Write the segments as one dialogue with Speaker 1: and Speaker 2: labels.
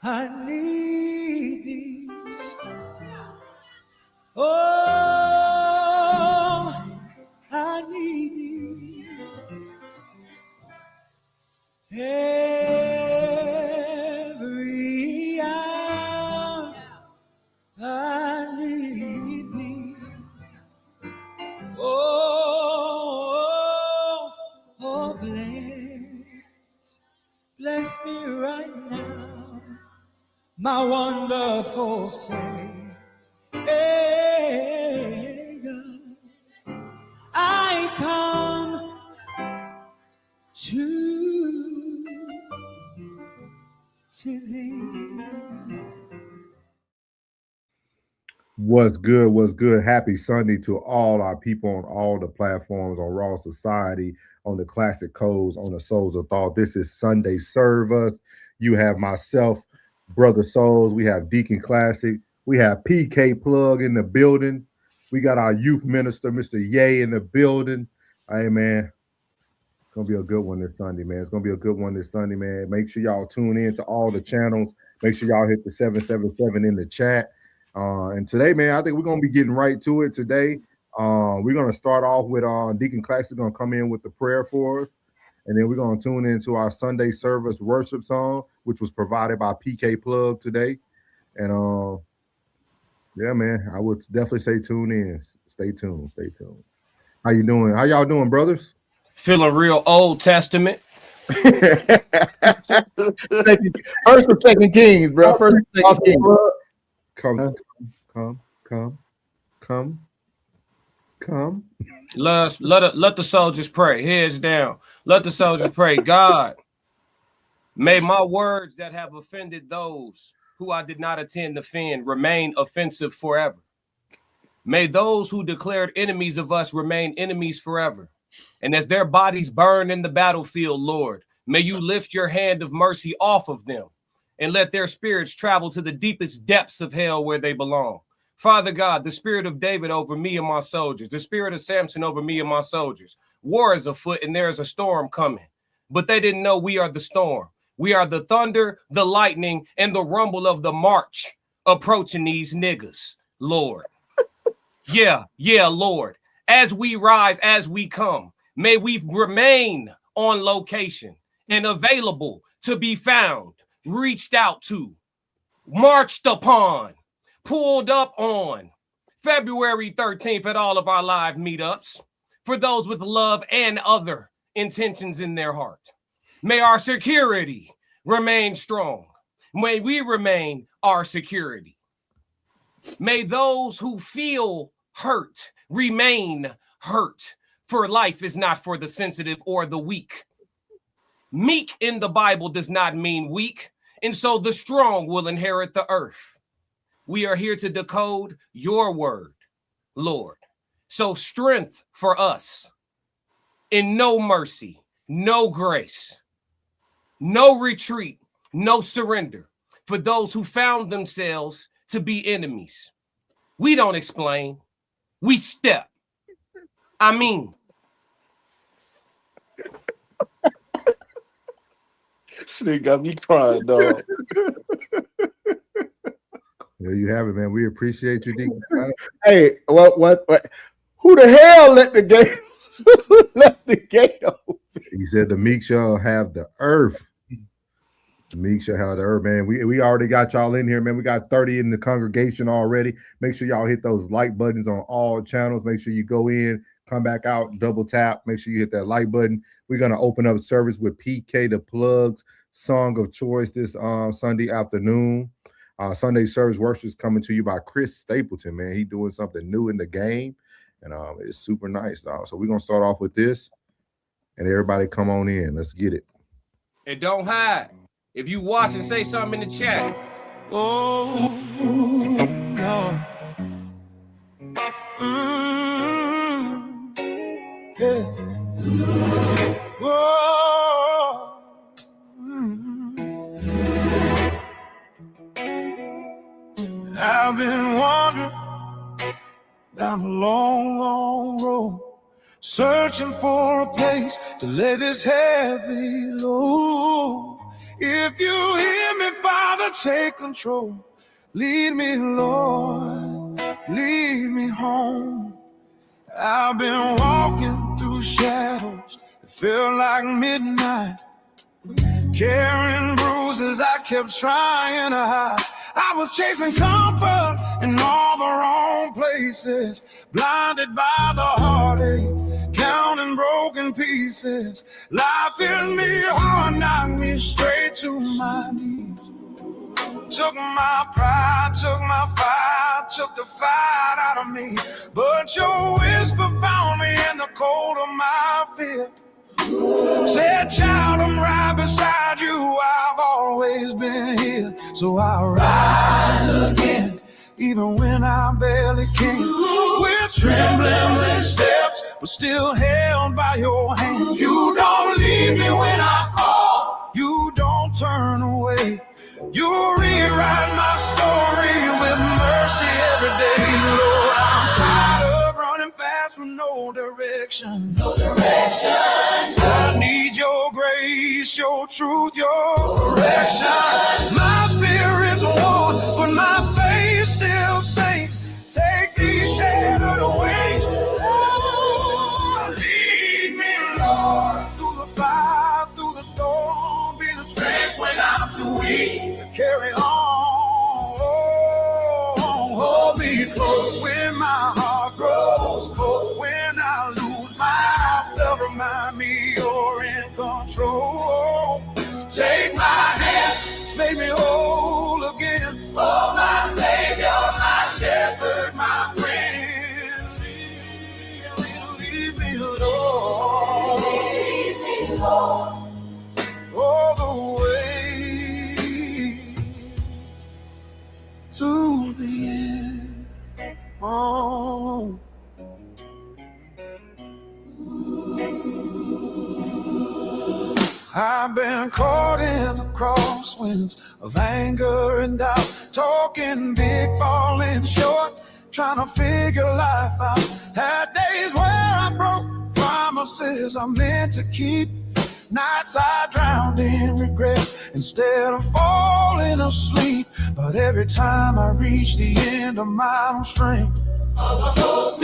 Speaker 1: I need thee. Oh, I need thee. Every hour I need thee. Oh, bless me right now, my wonderful Savior. I come to thee.
Speaker 2: What's good? What's good? Happy Sunday to all our people on all the platforms, on Raw Society, on the Classic Codes, on the Souls of Thought. This is Sunday Serve Us. You have myself, Brother Souls. We have Deacon Classic. We have PK Plug in the building. We got our youth minister, Mr. Ye, in the building. Hey, man. It's going to be a good one this Sunday, man. It's going to be a good one this Sunday, man. Make sure y'all tune in to all the channels. Make sure y'all hit the 777 in the chat. And today, man, I think we're going to be getting right to it today. We're going to start off with Deacon Classic going to come in with the prayer for us. And then we're going to tune into our Sunday service worship song, which was provided by PK Plug today. And yeah, man, I would definitely say tune in. Stay tuned. Stay tuned. How you doing? How y'all doing, brothers?
Speaker 3: Feeling real Old Testament.
Speaker 4: First and second Kings, bro. First and second Kings.
Speaker 2: Come.
Speaker 3: Let the soldiers pray. Heads down. Let the soldiers pray. God, may my words that have offended those who I did not intend to offend remain offensive forever. May those who declared enemies of us remain enemies forever. And as their bodies burn in the battlefield, Lord, may you lift your hand of mercy off of them and let their spirits travel to the deepest depths of hell where they belong. Father God, the spirit of David over me and my soldiers, the spirit of Samson over me and my soldiers. War is afoot and there is a storm coming, but they didn't know we are the storm. We are the thunder, the lightning, and the rumble of the march approaching these niggas, Lord. Yeah, Lord. As we rise, as we come, may we remain on location and available to be found, reached out to, marched upon, pulled up on February 13th at all of our live meetups for those with love and other intentions in their heart. May our security remain strong. May we remain our security. May those who feel hurt remain hurt, for life is not for the sensitive or the weak. Meek in the Bible does not mean weak, and so the strong will inherit the earth. We are here to decode your word, Lord. So strength for us in no mercy, no grace, no retreat, no surrender for those who found themselves to be enemies. We don't explain. We step. I mean.
Speaker 4: Shit got me crying, dog.
Speaker 2: There you have it, man. We appreciate you, Deacon.
Speaker 4: Hey, what? Who the hell let the gate open?
Speaker 2: He said the meek shall have the earth. The meek shall have the earth, man. We already got y'all in here, man. We got 30 in the congregation already. Make sure y'all hit those like buttons on all channels. Make sure you go in, come back out, double tap. Make sure you hit that like button. We're going to open up service with PK the Plug's song of choice this Sunday afternoon. Sunday service worship is coming to you by Chris Stapleton, man. He doing something new in the game, and it's super nice, dog. So we're going to start off with this, and everybody come on in. Let's get it.
Speaker 3: And don't hide. If you watch and say something in the chat.
Speaker 1: Oh, Lord. Yeah. Oh, I've been wandering down a long, long road, searching for a place to lay this heavy load. If you hear me, Father, Lord, take control. Lead me, Lord, lead me home. I've been walking through shadows that feel like midnight, carrying bruises I kept trying to hide. I was chasing comfort in all the wrong places, blinded by the heartache, counting broken pieces. Life hit me hard, knocked me straight to my knees. Took my pride, took my fight, took the fight out of me. But your whisper found me in the cold of my fear. Said, child, I'm right beside you, I've always been here. So I rise again, even when I barely can. With trembling steps, but still held by your hand. You don't leave me when I fall, you don't turn away. You rewrite my story with mercy every day. Lord, I'm tired of running fast with no direction. No direction. I need your grace, your truth, your correction. My spirit's worn, but my faith still sinks. Take these shattered wings. Oh, lead me, Lord, through the fire, through the storm. Be the strength when I'm too weak to carry on. Hold me close when my heart grows cold. When I lose myself, remind me you're in control. Take my hand, make me whole again. Oh, my Savior, my shepherd, my friend. Lead me, Lord. Lead me, Lord. All the way to the end. Oh. I've been caught in the crosswinds of anger and doubt, talking big, falling short, trying to figure life out. Had days where I broke promises I meant to keep. Nights I drowned in regret instead of falling asleep. But every time I reach the end of my own strength, love pulls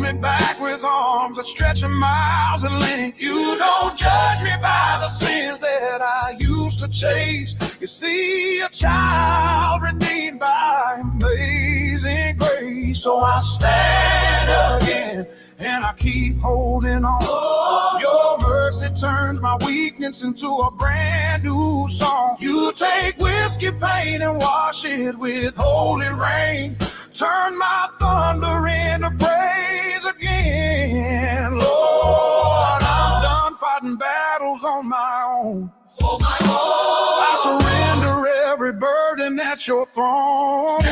Speaker 1: me back with arms that stretch miles in length. You don't judge me by the sins that I used to chase. You see a child redeemed by amazing grace. So I stand again and I keep holding on. Your mercy turns my weakness into a brand new song. You take whiskey pain and wash it with holy rain. Turn my thunder into praise again. Lord, I'm done fighting battles on my own. I surrender every burden at your throne.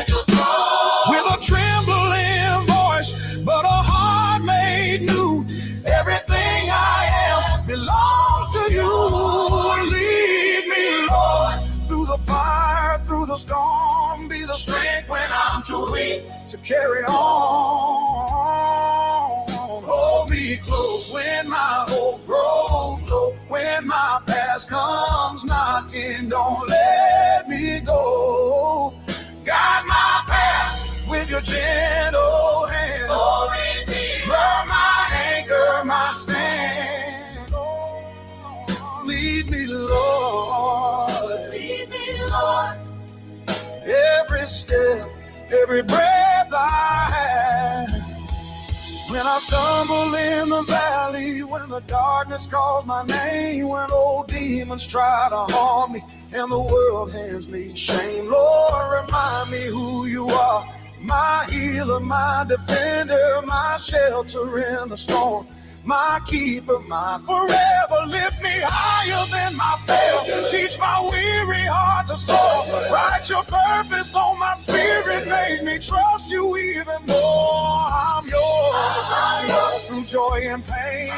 Speaker 1: With a trembling voice, but a heart made new. Everything I am belongs to you. Lead me, Lord, through the fire, through the storm. Be the strength when I'm too weak to carry on. Hold me close when my hope grows low. When my past comes knocking, don't let me go. Guide my path with your gentle hand. Burn my anchor, my stand. Oh, lead me, Lord. Lead me, Lord. Every step, every breath I have. When I stumble in the valley, when the darkness calls my name, when old demons try to harm me and the world hands me shame, Lord, remind me who you are. My healer, my defender, my shelter in the storm, my keeper, my forever. Lift me higher than my fail. Teach my weary heart to soar. Write your purpose on my spirit. Make me trust you even more. I'm yours. Through joy and pain,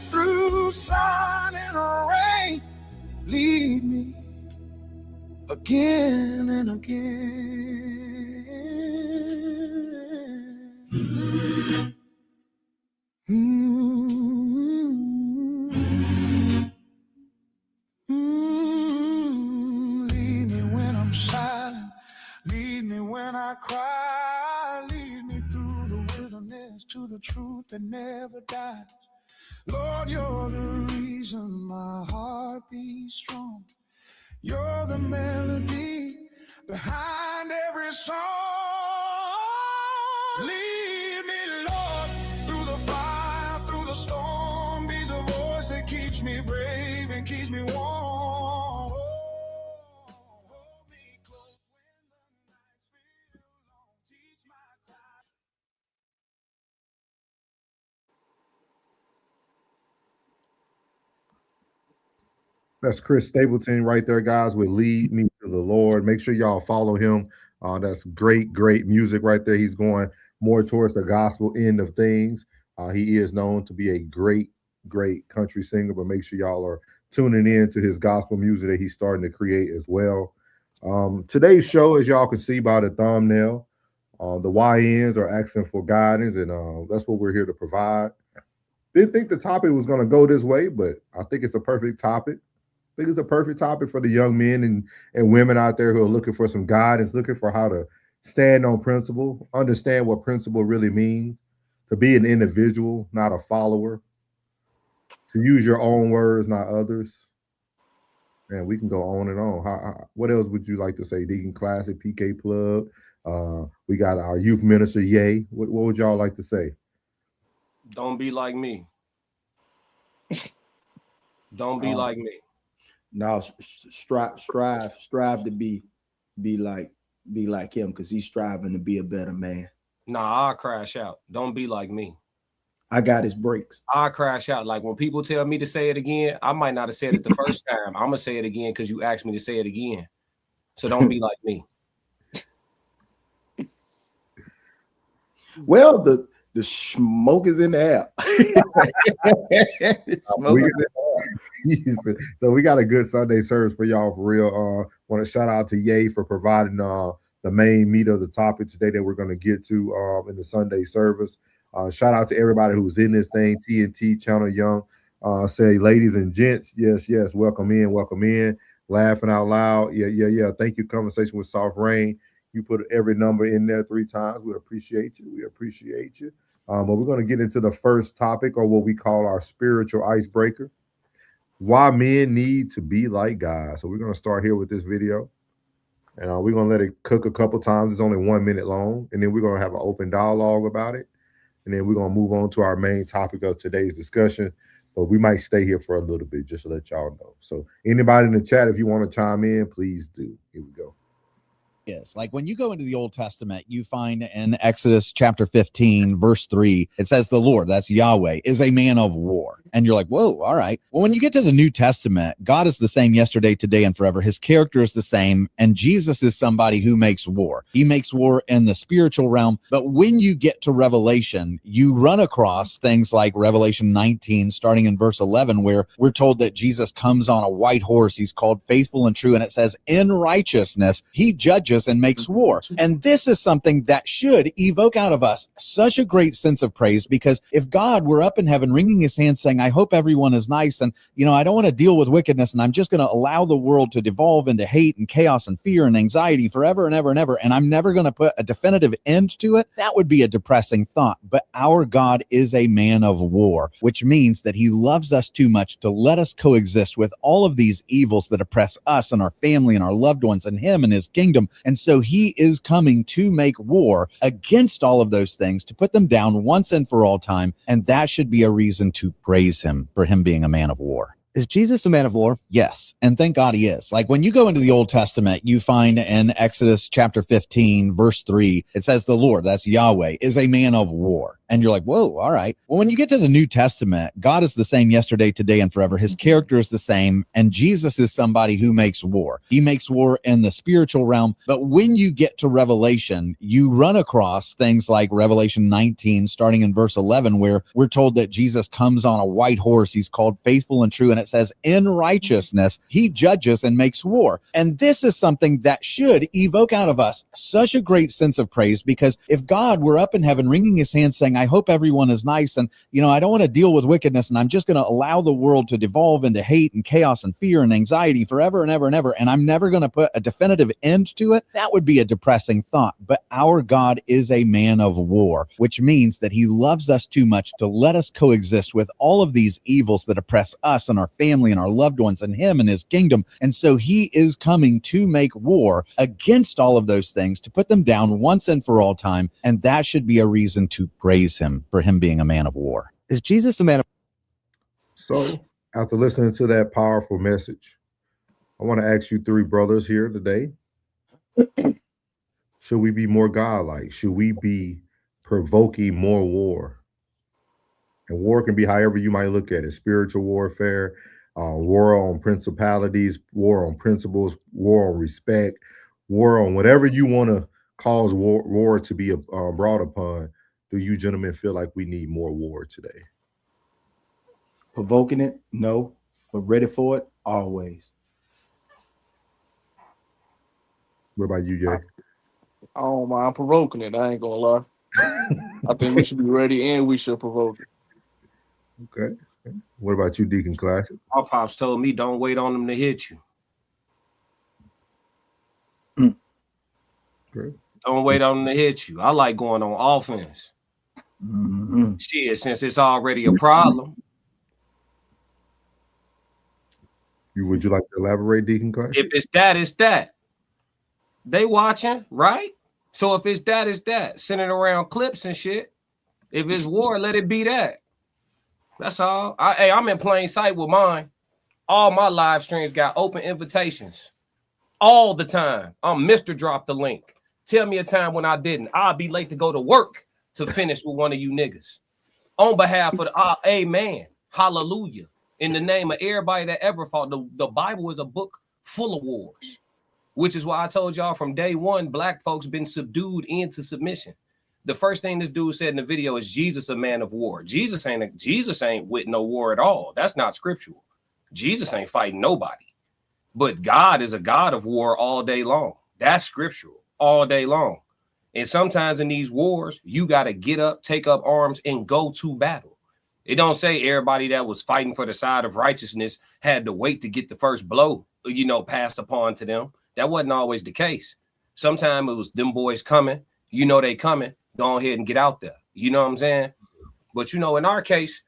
Speaker 1: through sun and rain. Lead me again and again. I cry, lead me through the wilderness to the truth that never dies. Lord, you're the reason my heart beats strong. You're the melody behind every song. Lead me, Lord, through the fire, through the storm. Be the voice that keeps me brave and keeps me warm. Hold me close when the nights feel long. Teach my time.
Speaker 2: That's Chris Stapleton right there, guys, with Lead Me to the Lord. Make sure y'all follow him. That's great, great music right there. He's going more towards the gospel end of things. He is known to be a great, great country singer, but make sure y'all are tuning in to his gospel music that he's starting to create as well. Today's show, as y'all can see by the thumbnail, the YNs are asking for guidance, and that's what we're here to provide. Didn't think the topic was going to go this way, but I think it's a perfect topic. I think it's a perfect topic for the young men and women out there who are looking for some guidance, looking for how to stand on principle, understand what principle really means, to be an individual, not a follower, to use your own words, not others. And we can go on and on. What else would you like to say? Deacon Classic, PK Plug. We got our youth minister, Ye. What would y'all like to say?
Speaker 3: Don't be like me. Don't be like me.
Speaker 4: No, strive to be like him, because he's striving to be a better man.
Speaker 3: Nah, I'll crash out. Don't be like me.
Speaker 4: I got his breaks.
Speaker 3: I'll crash out. Like when people tell me to say it again, I might not have said it the first time. I'm gonna say it again because you asked me to say it again. So don't be like me.
Speaker 4: Well, the smoke is in the air.
Speaker 2: So we got a good Sunday service for y'all for real. Want to shout out to Ye for providing the main meat of the topic today that we're going to get to in the Sunday service. Shout out to everybody who's in this thing. TNT Channel Young say, ladies and gents, yes, welcome in. Laughing out loud, yeah. Thank you. Conversation with Soft Rain. You put every number in there 3 times. We appreciate you. But we're going to get into the first topic, or what we call our spiritual icebreaker. Why men need to be like God. So we're going to start here with this video. And we're going to let it cook a couple times. It's only 1 minute long. And then we're going to have an open dialogue about it. And then we're going to move on to our main topic of today's discussion. But we might stay here for a little bit just to let y'all know. So anybody in the chat, if you want to chime in, please do. Here we go.
Speaker 5: Is like when you go into the Old Testament, you find in Exodus chapter 15, verse 3, it says the Lord, that's Yahweh, is a man of war. And you're like, whoa, all right. Well, when you get to the New Testament, God is the same yesterday, today, and forever. His character is the same. And Jesus is somebody who makes war. He makes war in the spiritual realm. But when you get to Revelation, you run across things like Revelation 19, starting in verse 11, where we're told that Jesus comes on a white horse. He's called faithful and true. And it says, in righteousness, he judges and makes war. And this is something that should evoke out of us such a great sense of praise, because if God were up in heaven wringing his hands saying, I hope everyone is nice, and I don't want to deal with wickedness, and I'm just going to allow the world to devolve into hate and chaos and fear and anxiety forever and ever and ever, and I'm never going to put a definitive end to it, that would be a depressing thought. But our God is a man of war, which means that he loves us too much to let us coexist with all of these evils that oppress us and our family and our loved ones and him and his kingdom. And so he is coming to make war against all of those things, to put them down once and for all time. And that should be a reason to praise him for him being a man of war.
Speaker 6: Is Jesus a man of war?
Speaker 5: Yes. And thank God he is. Like when you go into the Old Testament, you find in Exodus chapter 15, verse 3, it says the Lord, that's Yahweh, is a man of war. And you're like, whoa, all right. Well, when you get to the New Testament, God is the same yesterday, today, and forever. His character is the same. And Jesus is somebody who makes war. He makes war in the spiritual realm. But when you get to Revelation, you run across things like Revelation 19, starting in verse 11, where we're told that Jesus comes on a white horse. He's called faithful and true. And it says, in righteousness, he judges and makes war. And this is something that should evoke out of us such a great sense of praise, because if God were up in heaven wringing his hands saying, I hope everyone is nice. And, I don't want to deal with wickedness. And I'm just going to allow the world to devolve into hate and chaos and fear and anxiety forever and ever and ever. And I'm never going to put a definitive end to it. That would be a depressing thought. But our God is a man of war, which means that he loves us too much to let us coexist with all of these evils that oppress us and our family and our loved ones and him and his kingdom. And so he is coming to make war against all of those things, to put them down once and for all time. And that should be a reason to praise him for him being a man of war.
Speaker 6: Is Jesus a man of
Speaker 2: So, after listening to that powerful message, I want to ask you three brothers here today. Should we be more godlike? Should we be provoking more war? And war can be however you might look at it: spiritual warfare, war on principalities, war on principles, war on respect, war on whatever you want to cause war to be brought upon. Do you gentlemen feel like we need more war today?
Speaker 4: Provoking it? No. But ready for it? Always.
Speaker 2: What about you, Jay?
Speaker 7: I don't mind provoking it. I ain't gonna lie. I think we should be ready and we should provoke it.
Speaker 2: Okay. What about you, Deacon Classic?
Speaker 3: My pops told me don't wait on them to hit you.
Speaker 2: Great.
Speaker 3: Don't wait on them to hit you. I like going on offense.
Speaker 4: Mm-hmm.
Speaker 3: Shit, since it's already a problem.
Speaker 2: Would you like to elaborate, Deacon Classic?
Speaker 3: If it's that, it's that. They watching, right? So if it's that, it's that. Sending around clips and shit. If it's war, let it be that. That's all. I'm in plain sight with mine. All my live streams got open invitations. All the time. I'm Mr. Drop the link. Tell me a time when I didn't. I'll be late to go to work to finish with one of you niggas. On behalf of the amen. Hallelujah. In the name of everybody that ever fought. The Bible is a book full of wars. Which is why I told y'all from day one, black folks been subdued into submission. The first thing this dude said in the video is Jesus a man of war. Jesus ain't with no war at all. That's not scriptural. Jesus ain't fighting nobody. But God is a God of war all day long. That's scriptural all day long. And sometimes in these wars, you got to get up, take up arms, and go to battle. It don't say everybody that was fighting for the side of righteousness had to wait to get the first blow, passed upon to them. That wasn't always the case. Sometimes it was them boys coming. They coming. Go ahead and get out there. You know what I'm saying? But, in our case,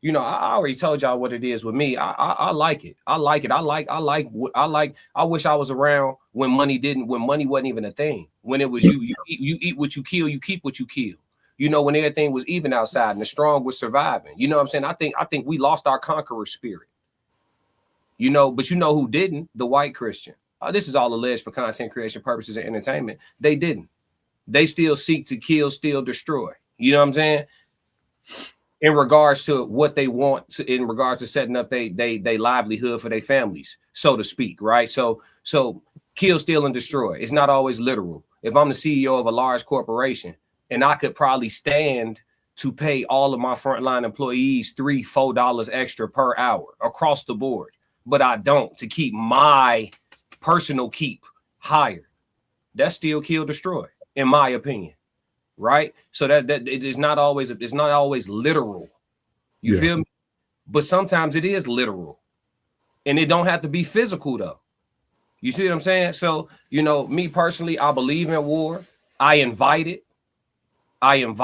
Speaker 3: I already told y'all what it is with me. I like it. I like it. I wish I was around when money wasn't even a thing. When it was you eat what you kill, you keep what you kill. When everything was even outside and the strong was surviving. You know what I'm saying? I think we lost our conqueror spirit. But who didn't? The white Christian. This is all alleged for content creation purposes and entertainment. They didn't. They still seek to kill, steal, destroy. You know what I'm saying? In regards to what they want to, in regards to setting up they livelihood for their families, so to speak, right? So kill, steal, and destroy. It's not always literal. If I'm the CEO of a large corporation and I could probably stand to pay all of my frontline employees $3-4 extra per hour across the board, but I don't, to keep my personal keep higher, that's still kill, destroy, in my opinion. Right? So that it is not always, it's not always literal. You feel me? But sometimes it is literal. And it don't have to be physical though. You see what I'm saying? So, me personally, I believe in war. I invite it. I don't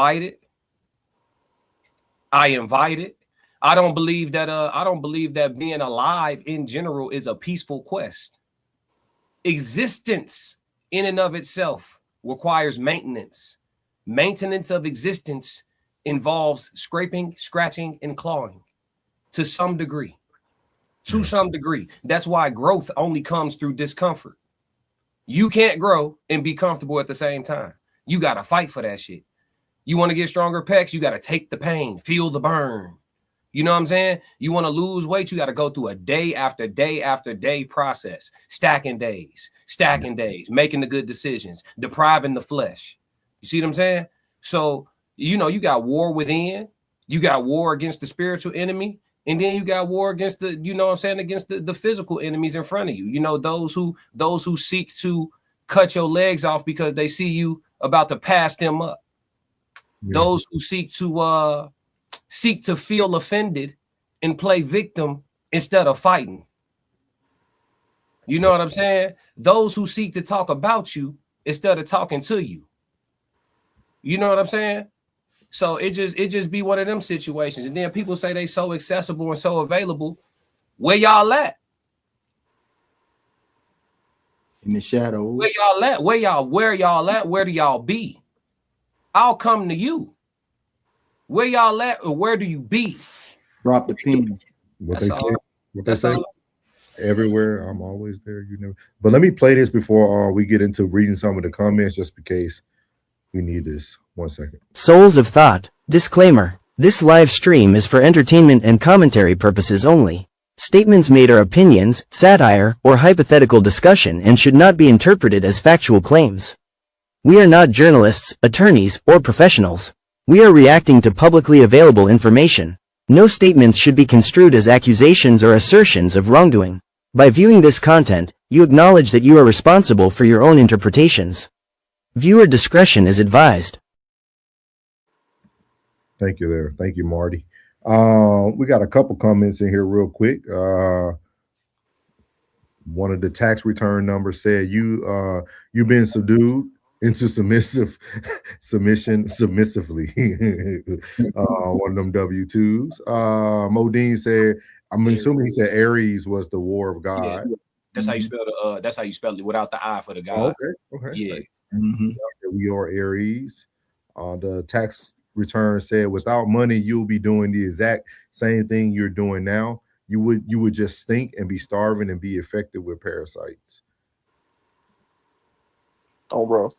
Speaker 3: believe that being alive in general is a peaceful quest. Existence in and of itself requires maintenance. Maintenance of existence involves scraping, scratching, and clawing to some degree. That's why growth only comes through discomfort. You can't grow and be comfortable at the same time. You got to fight for that shit. You want to get stronger pecs, you got to take the pain, feel the burn. You know what I'm saying? You want to lose weight, you got to go through a day after day after day process, stacking days, making the good decisions, depriving the flesh. You see what I'm saying? So, you got war within, you got war against the spiritual enemy, and then you got war against against the physical enemies in front of you. Those who seek to cut your legs off because they see you about to pass them up. Those who seek to feel offended and play victim instead of fighting. You know what I'm saying? Those who seek to talk about you instead of talking to you. You know what I'm saying? So it just be one of them situations. And then people say they so accessible and so available. Where y'all at?
Speaker 4: In the shadows.
Speaker 3: Where y'all at? Where y'all at? Where do y'all be? I'll come to you. Where y'all at or where do you be?
Speaker 4: Drop the pin.
Speaker 2: What
Speaker 3: That's
Speaker 2: they
Speaker 3: all.
Speaker 2: say? What they
Speaker 3: That's
Speaker 2: say?
Speaker 3: all.
Speaker 2: Everywhere, I'm always there. You know. But let me play this before we get into reading some of the comments, just in case we need this. 1 second.
Speaker 6: Souls of Thought. Disclaimer. This live stream is for entertainment and commentary purposes only. Statements made are opinions, satire, or hypothetical discussion and should not be interpreted as factual claims. We are not journalists, attorneys, or professionals. We are reacting to publicly available information. No statements should be construed as accusations or assertions of wrongdoing. By viewing this content, you acknowledge that you are responsible for your own interpretations. Viewer discretion is advised.
Speaker 2: Thank you there. Thank you, Marty. We got a couple comments in here real quick. One of the tax return numbers said you've been subdued into submissively. One of them W-2s. Modine said, I'm assuming he said Aries was the war of God.
Speaker 3: Yeah. That's how you spell that's how you spell it without the I for the God.
Speaker 2: Okay.
Speaker 3: Yeah.
Speaker 2: We are Aries. The tax return said, without money, you'll be doing the exact same thing you're doing now. You would just stink and be starving and be affected with parasites.
Speaker 7: Oh, bro.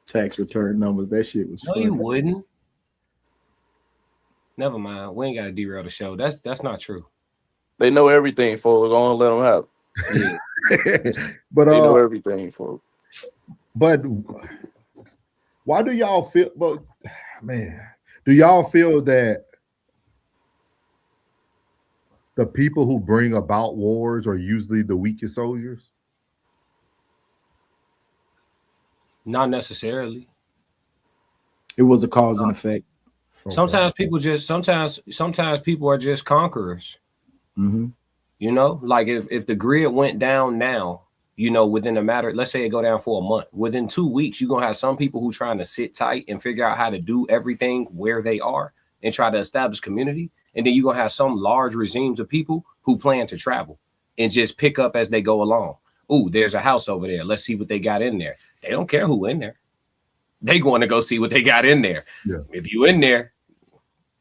Speaker 4: Tax return numbers. That shit was
Speaker 3: No,
Speaker 4: funny.
Speaker 3: you wouldn't. Never mind. We ain't got to derail the show. That's not true.
Speaker 7: They know everything, folks. Go on, let them have it.
Speaker 3: Yeah.
Speaker 2: But
Speaker 7: They know everything, folks.
Speaker 2: But why do y'all feel? But man, do y'all feel that the people who bring about wars are usually the weakest soldiers?
Speaker 3: Not necessarily.
Speaker 4: It was a cause and effect.
Speaker 2: Okay.
Speaker 3: Sometimes people are just conquerors.
Speaker 4: Mm-hmm.
Speaker 3: You know, like if the grid went down now, you know, within a matter, let's say it go down for a month, within 2 weeks, you're gonna have some people who trying to sit tight and figure out how to do everything where they are and try to establish community. And then you're gonna have some large regimes of people who plan to travel and just pick up as they go along. Ooh, there's a house over there. Let's see what they got in there. They don't care who in there. They going to go see what they got in there.
Speaker 2: Yeah.
Speaker 3: If you in there,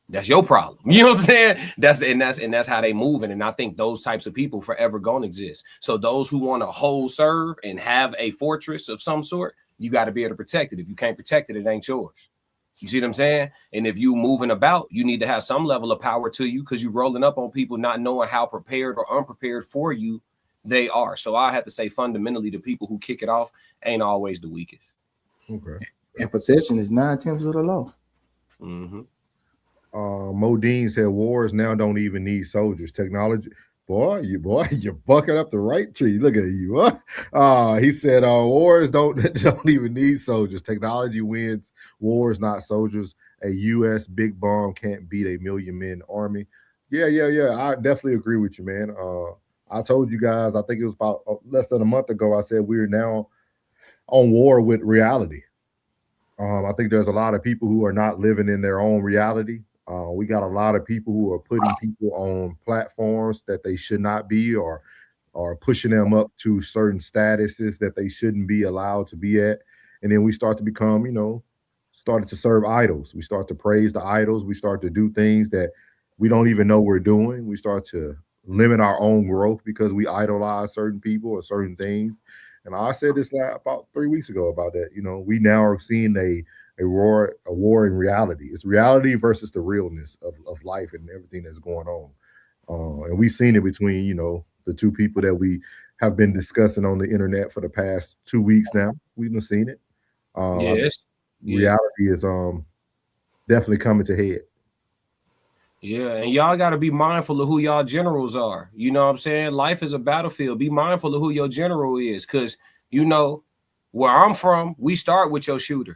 Speaker 3: that's your problem. You know what I'm saying? That's how they moving. And I think those types of people forever gonna exist. So those who want to hold serve and have a fortress of some sort, you got to be able to protect it. If you can't protect it, it ain't yours. You see what I'm saying? And if you moving about, you need to have some level of power to you because you're rolling up on people not knowing how prepared or unprepared for you they are. So I have to say fundamentally the people who kick it off ain't always the weakest.
Speaker 2: Okay.
Speaker 4: And possession is 9/10 of the law.
Speaker 3: Mm-hmm.
Speaker 2: Modine said wars now don't even need soldiers. Technology, you're bucking up the right tree. Look at you. He said wars don't even need soldiers. Technology wins wars, not soldiers. A U.S. big bomb can't beat a million men army. Yeah. I definitely agree with you, man. I told you guys, I think it was about less than a month ago, I said we're now on war with reality. I think there's a lot of people who are not living in their own reality. We got a lot of people who are putting people on platforms that they should not be, or pushing them up to certain statuses that they shouldn't be allowed to be at. And then we start to become, started to serve idols. We start to praise the idols. We start to do things that we don't even know we're doing. We start to limit our own growth because we idolize certain people or certain things. And I said this about 3 weeks ago about that. We now are seeing a war in reality. It's reality versus the realness of life and everything that's going on. And we've seen it between, the two people that we have been discussing on the internet for the past 2 weeks now. We've seen it.
Speaker 3: Yes.
Speaker 2: Reality is definitely coming to head.
Speaker 3: Yeah, and y'all got to be mindful of who y'all generals are. You know what I'm saying? Life is a battlefield. Be mindful of who your general is, because, where I'm from, we start with your shooter.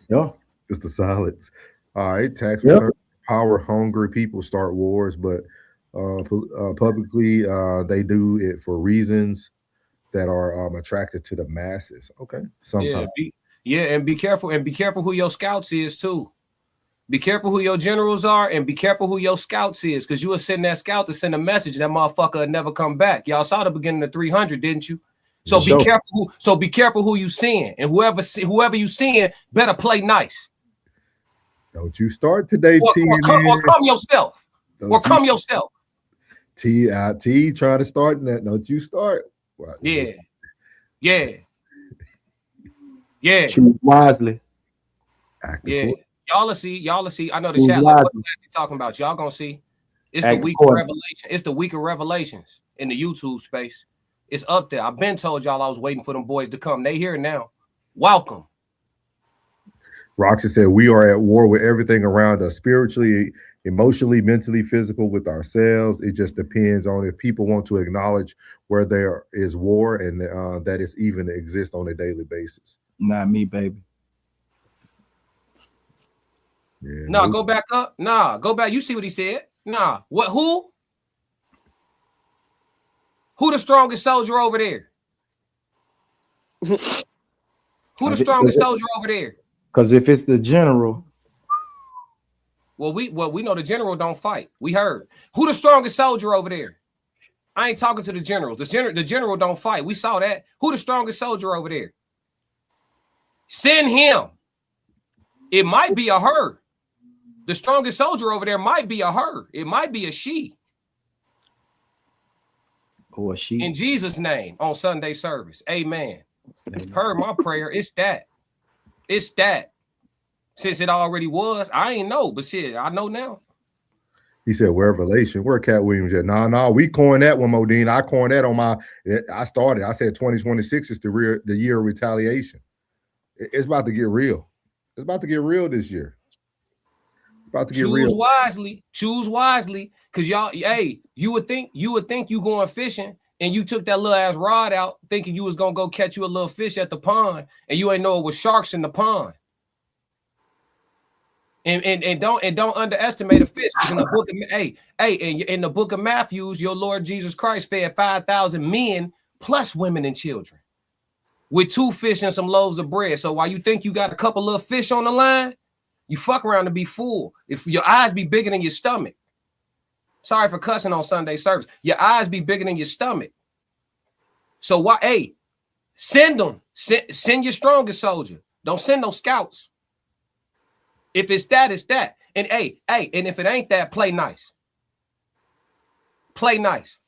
Speaker 4: Yeah.
Speaker 2: It's the silence. All right, tax
Speaker 4: Yep.
Speaker 2: return. Power hungry people start wars, but publicly they do it for reasons that are attracted to the masses. Okay, sometimes.
Speaker 3: And be careful, who your scouts is too. Be careful who your generals are, and be careful who your scouts is, because you will send that scout to send a message, and that motherfucker will never come back. Y'all saw the beginning of 300, didn't you? So
Speaker 4: Sure.
Speaker 3: be careful who you seeing, and whoever you seeing better play nice.
Speaker 2: Don't you start today,
Speaker 3: Or come yourself. Come yourself.
Speaker 2: T try to start that. Don't you start. Well,
Speaker 3: Yeah.
Speaker 4: Choose wisely.
Speaker 3: Yeah. Y'all will see. I know the
Speaker 4: Choose
Speaker 3: chat. Like, what
Speaker 4: wisely.
Speaker 3: you talking about? Y'all gonna see. It's
Speaker 4: Act
Speaker 3: the week of
Speaker 4: accordingly.
Speaker 3: revelation. It's the week of revelations in the YouTube space. It's up there. I've been told y'all I was waiting for them boys to come. They here now. Welcome.
Speaker 2: Roxy said, we are at war with everything around us, spiritually, emotionally, mentally, physical, with ourselves. It just depends on if people want to acknowledge where there is war and that it's even exist on a daily basis.
Speaker 4: Not me, baby.
Speaker 2: Yeah,
Speaker 3: Nah, go back up. Nah, go back. You see what he said? Nah. What? Who? Who the strongest soldier over there? Who the strongest soldier over there?
Speaker 4: Because if it's the general,
Speaker 3: Well, we know the general don't fight. We heard. Who the strongest soldier over there? I ain't talking to the generals. The general don't fight. We saw that. Who the strongest soldier over there? Send him. It might be a her. The strongest soldier over there might be a her. It might be a she.
Speaker 4: or she.
Speaker 3: In Jesus' name on Sunday service. Amen. Heard my prayer. It's that. It's that. Since it already was, I ain't know, but shit, I know now.
Speaker 2: He said, Revelation. Where Cat Williams at? Nah, we coined that one, Modine. I coined that on my, I started. I said 2026 is the year of retaliation. It's about to get real. It's about to get real this year. It's about to get real.
Speaker 3: Choose wisely. Cause y'all, hey, you would think you going fishing and you took that little ass rod out thinking you was gonna go catch you a little fish at the pond, and you ain't know it was sharks in the pond. And don't underestimate a fish. In the book of, in the book of Matthew, your Lord Jesus Christ fed 5,000 men plus women and children with 2 fish and some loaves of bread. So while you think you got a couple little fish on the line, you fuck around to be full. If your eyes be bigger than your stomach. Sorry for cussing on Sunday service. Your eyes be bigger than your stomach. So why? Hey, send them. Send your strongest soldier. Don't send no scouts. If it's that, it's that. And and if it ain't that, play nice. Play nice.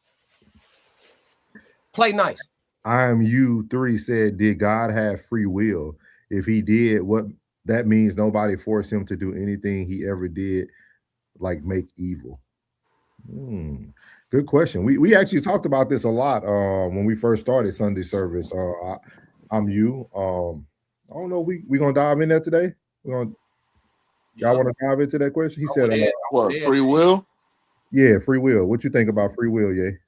Speaker 3: Play nice.
Speaker 2: I am you 3 said, did God have free will? If he did, what that means nobody forced him to do anything he ever did, like make evil. Good question. We actually talked about this a lot when we first started Sunday service. I'm you. I don't know. We gonna dive in there today. Y'all want to dive into that question? He said,
Speaker 7: what, free will?
Speaker 2: Yeah, free will. What you think about free will, Ye?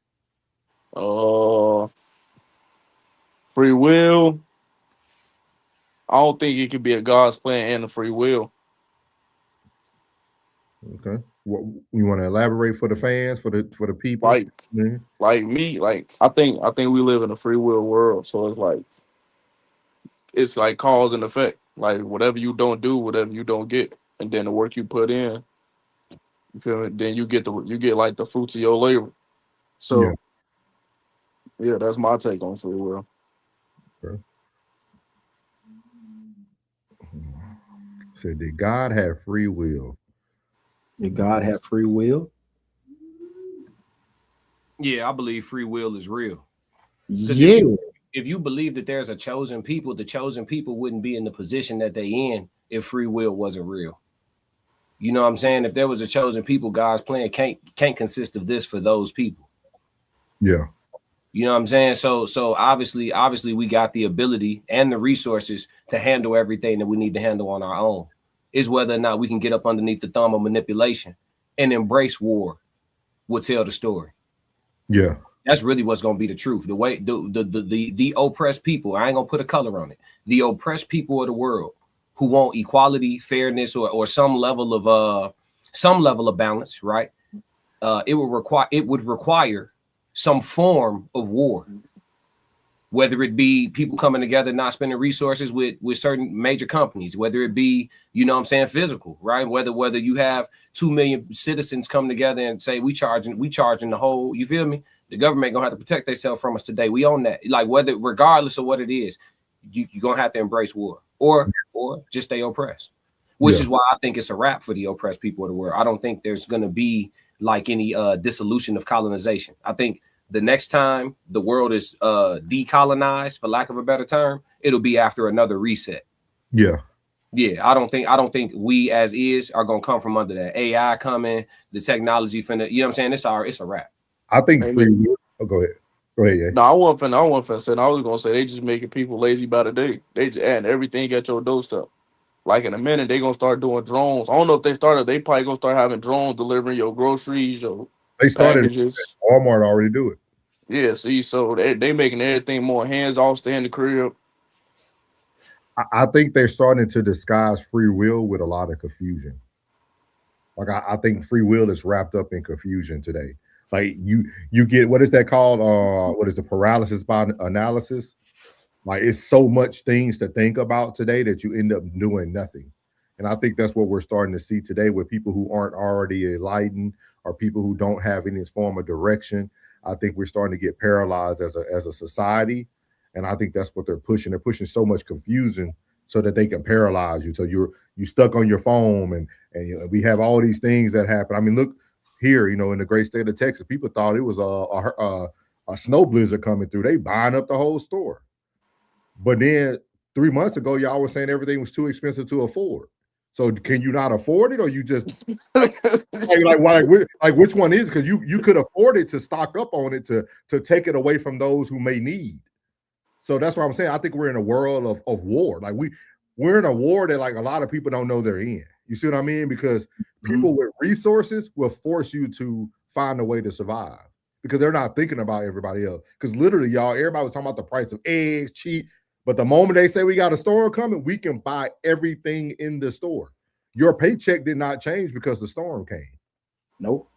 Speaker 7: Free will. I don't think it could be a God's plan and a free will.
Speaker 2: Okay. What you want to elaborate for the fans, for the people?
Speaker 7: Like me, I think we live in a free will world. So it's like cause and effect. Like whatever you don't do, whatever you don't get, and then the work you put in, you feel me? Then you get like the fruits of your labor. So yeah, that's my take on free will.
Speaker 2: Okay. So did God have free will?
Speaker 4: Did God have free will?
Speaker 3: Yeah, I believe free will is real.
Speaker 4: Yeah.
Speaker 3: If you believe that there's a chosen people, the chosen people wouldn't be in the position that they in if free will wasn't real. You know what I'm saying? If there was a chosen people, God's plan can't consist of this for those people.
Speaker 2: Yeah.
Speaker 3: You know what I'm saying? So obviously we got the ability and the resources to handle everything that we need to handle on our own. Is whether or not we can get up underneath the thumb of manipulation and embrace war will tell the story.
Speaker 2: Yeah.
Speaker 3: That's really what's going to be the truth. The way the oppressed people, I ain't going to put a color on it. The oppressed people of the world who want equality, fairness, or some level of balance, right? It would require some form of war, whether it be people coming together, not spending resources with certain major companies, whether it be, you know what I'm saying, physical, right? Whether you have 2 million citizens come together and say, we charging the whole, you feel me? The government gonna have to protect themselves from us today. We own that. Like, whether, regardless of what it is, you're gonna have to embrace war or just stay oppressed, which is why I think it's a wrap for the oppressed people of the world. I don't think there's gonna be like any dissolution of colonization. I think the next time the world is decolonized, for lack of a better term, it'll be after another reset.
Speaker 2: Yeah.
Speaker 3: I don't think we as is are gonna come from under that. AI coming, the technology finna, you know what I'm saying? It's a wrap.
Speaker 2: I think free will. Oh, go ahead. Go ahead, yeah.
Speaker 7: No, I wasn't finna say. I was gonna say they just making people lazy by the day. They just adding everything at your doorstep. Like in a minute, they gonna start doing drones. I don't know if they started. They probably gonna start having drones delivering your groceries, your
Speaker 2: They started.
Speaker 7: packages.
Speaker 2: Walmart already do it.
Speaker 7: Yeah, see, so they making everything more hands off, stay in the crib.
Speaker 2: I think they're starting to disguise free will with a lot of confusion. Like I think free will is wrapped up in confusion today. Like you get, what is that called? What is it? Paralysis by analysis. Like, it's so much things to think about today that you end up doing nothing. And I think that's what we're starting to see today with people who aren't already enlightened or people who don't have any form of direction. I think we're starting to get paralyzed as a society. And I think that's what they're pushing. They're pushing so much confusion so that they can paralyze you. So you're stuck on your phone, and you know, we have all these things that happen. I mean, look here, you know, in the great state of Texas, people thought it was a snow blizzard coming through. They buying up the whole store. But then 3 months ago, y'all were saying everything was too expensive to afford. So can you not afford it, or you just like which one is? Because you could afford it to stock up on it to take it away from those who may need. So that's what I'm saying. I think we're in a world of war. Like we're in a war that like a lot of people don't know they're in. You see what I mean? Because people with resources will force you to find a way to survive because they're not thinking about everybody else. Because literally, y'all, everybody was talking about the price of eggs, cheap. But the moment they say we got a storm coming, we can buy everything in the store. Your paycheck did not change because the storm came.
Speaker 4: Nope.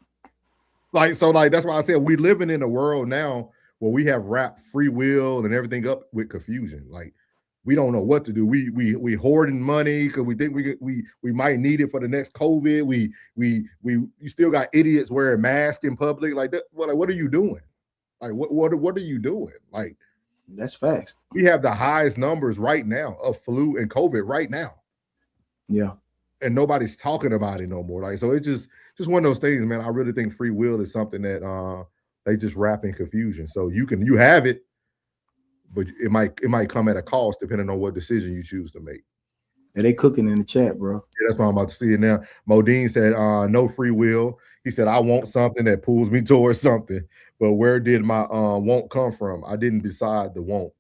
Speaker 2: Like, so like, that's why I said we living in a world now where we have wrapped free will and everything up with confusion. Like, we don't know what to do. We hoarding money because we think we might need it for the next COVID. You still got idiots wearing masks in public. Like that, what are you doing? Like what are you doing? Like,
Speaker 4: that's facts.
Speaker 2: We have the highest numbers right now of flu and COVID right now.
Speaker 4: Yeah.
Speaker 2: And nobody's talking about it no more. Like, so it's just one of those things, man. I really think free will is something that they just wrap in confusion. So you have it, but it might come at a cost depending on what decision you choose to make.
Speaker 4: And they cooking in the chat, bro.
Speaker 2: Yeah, that's what I'm about to see it now. Modine said, no free will. He said, I want something that pulls me towards something. But where did my want come from? I didn't decide the want.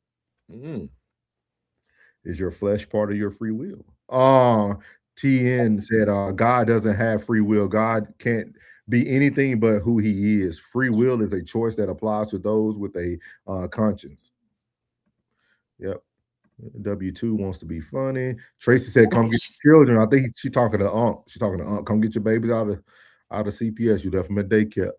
Speaker 2: Is your flesh part of your free will? TN said, God doesn't have free will. God can't be anything but who he is. Free will is a choice that applies to those with a conscience. Yep. W2 wants to be funny. Tracy said, come get your children. I think she's talking to Unc. She's talking to Unc. Come get your babies out of CPS. You left them at daycare.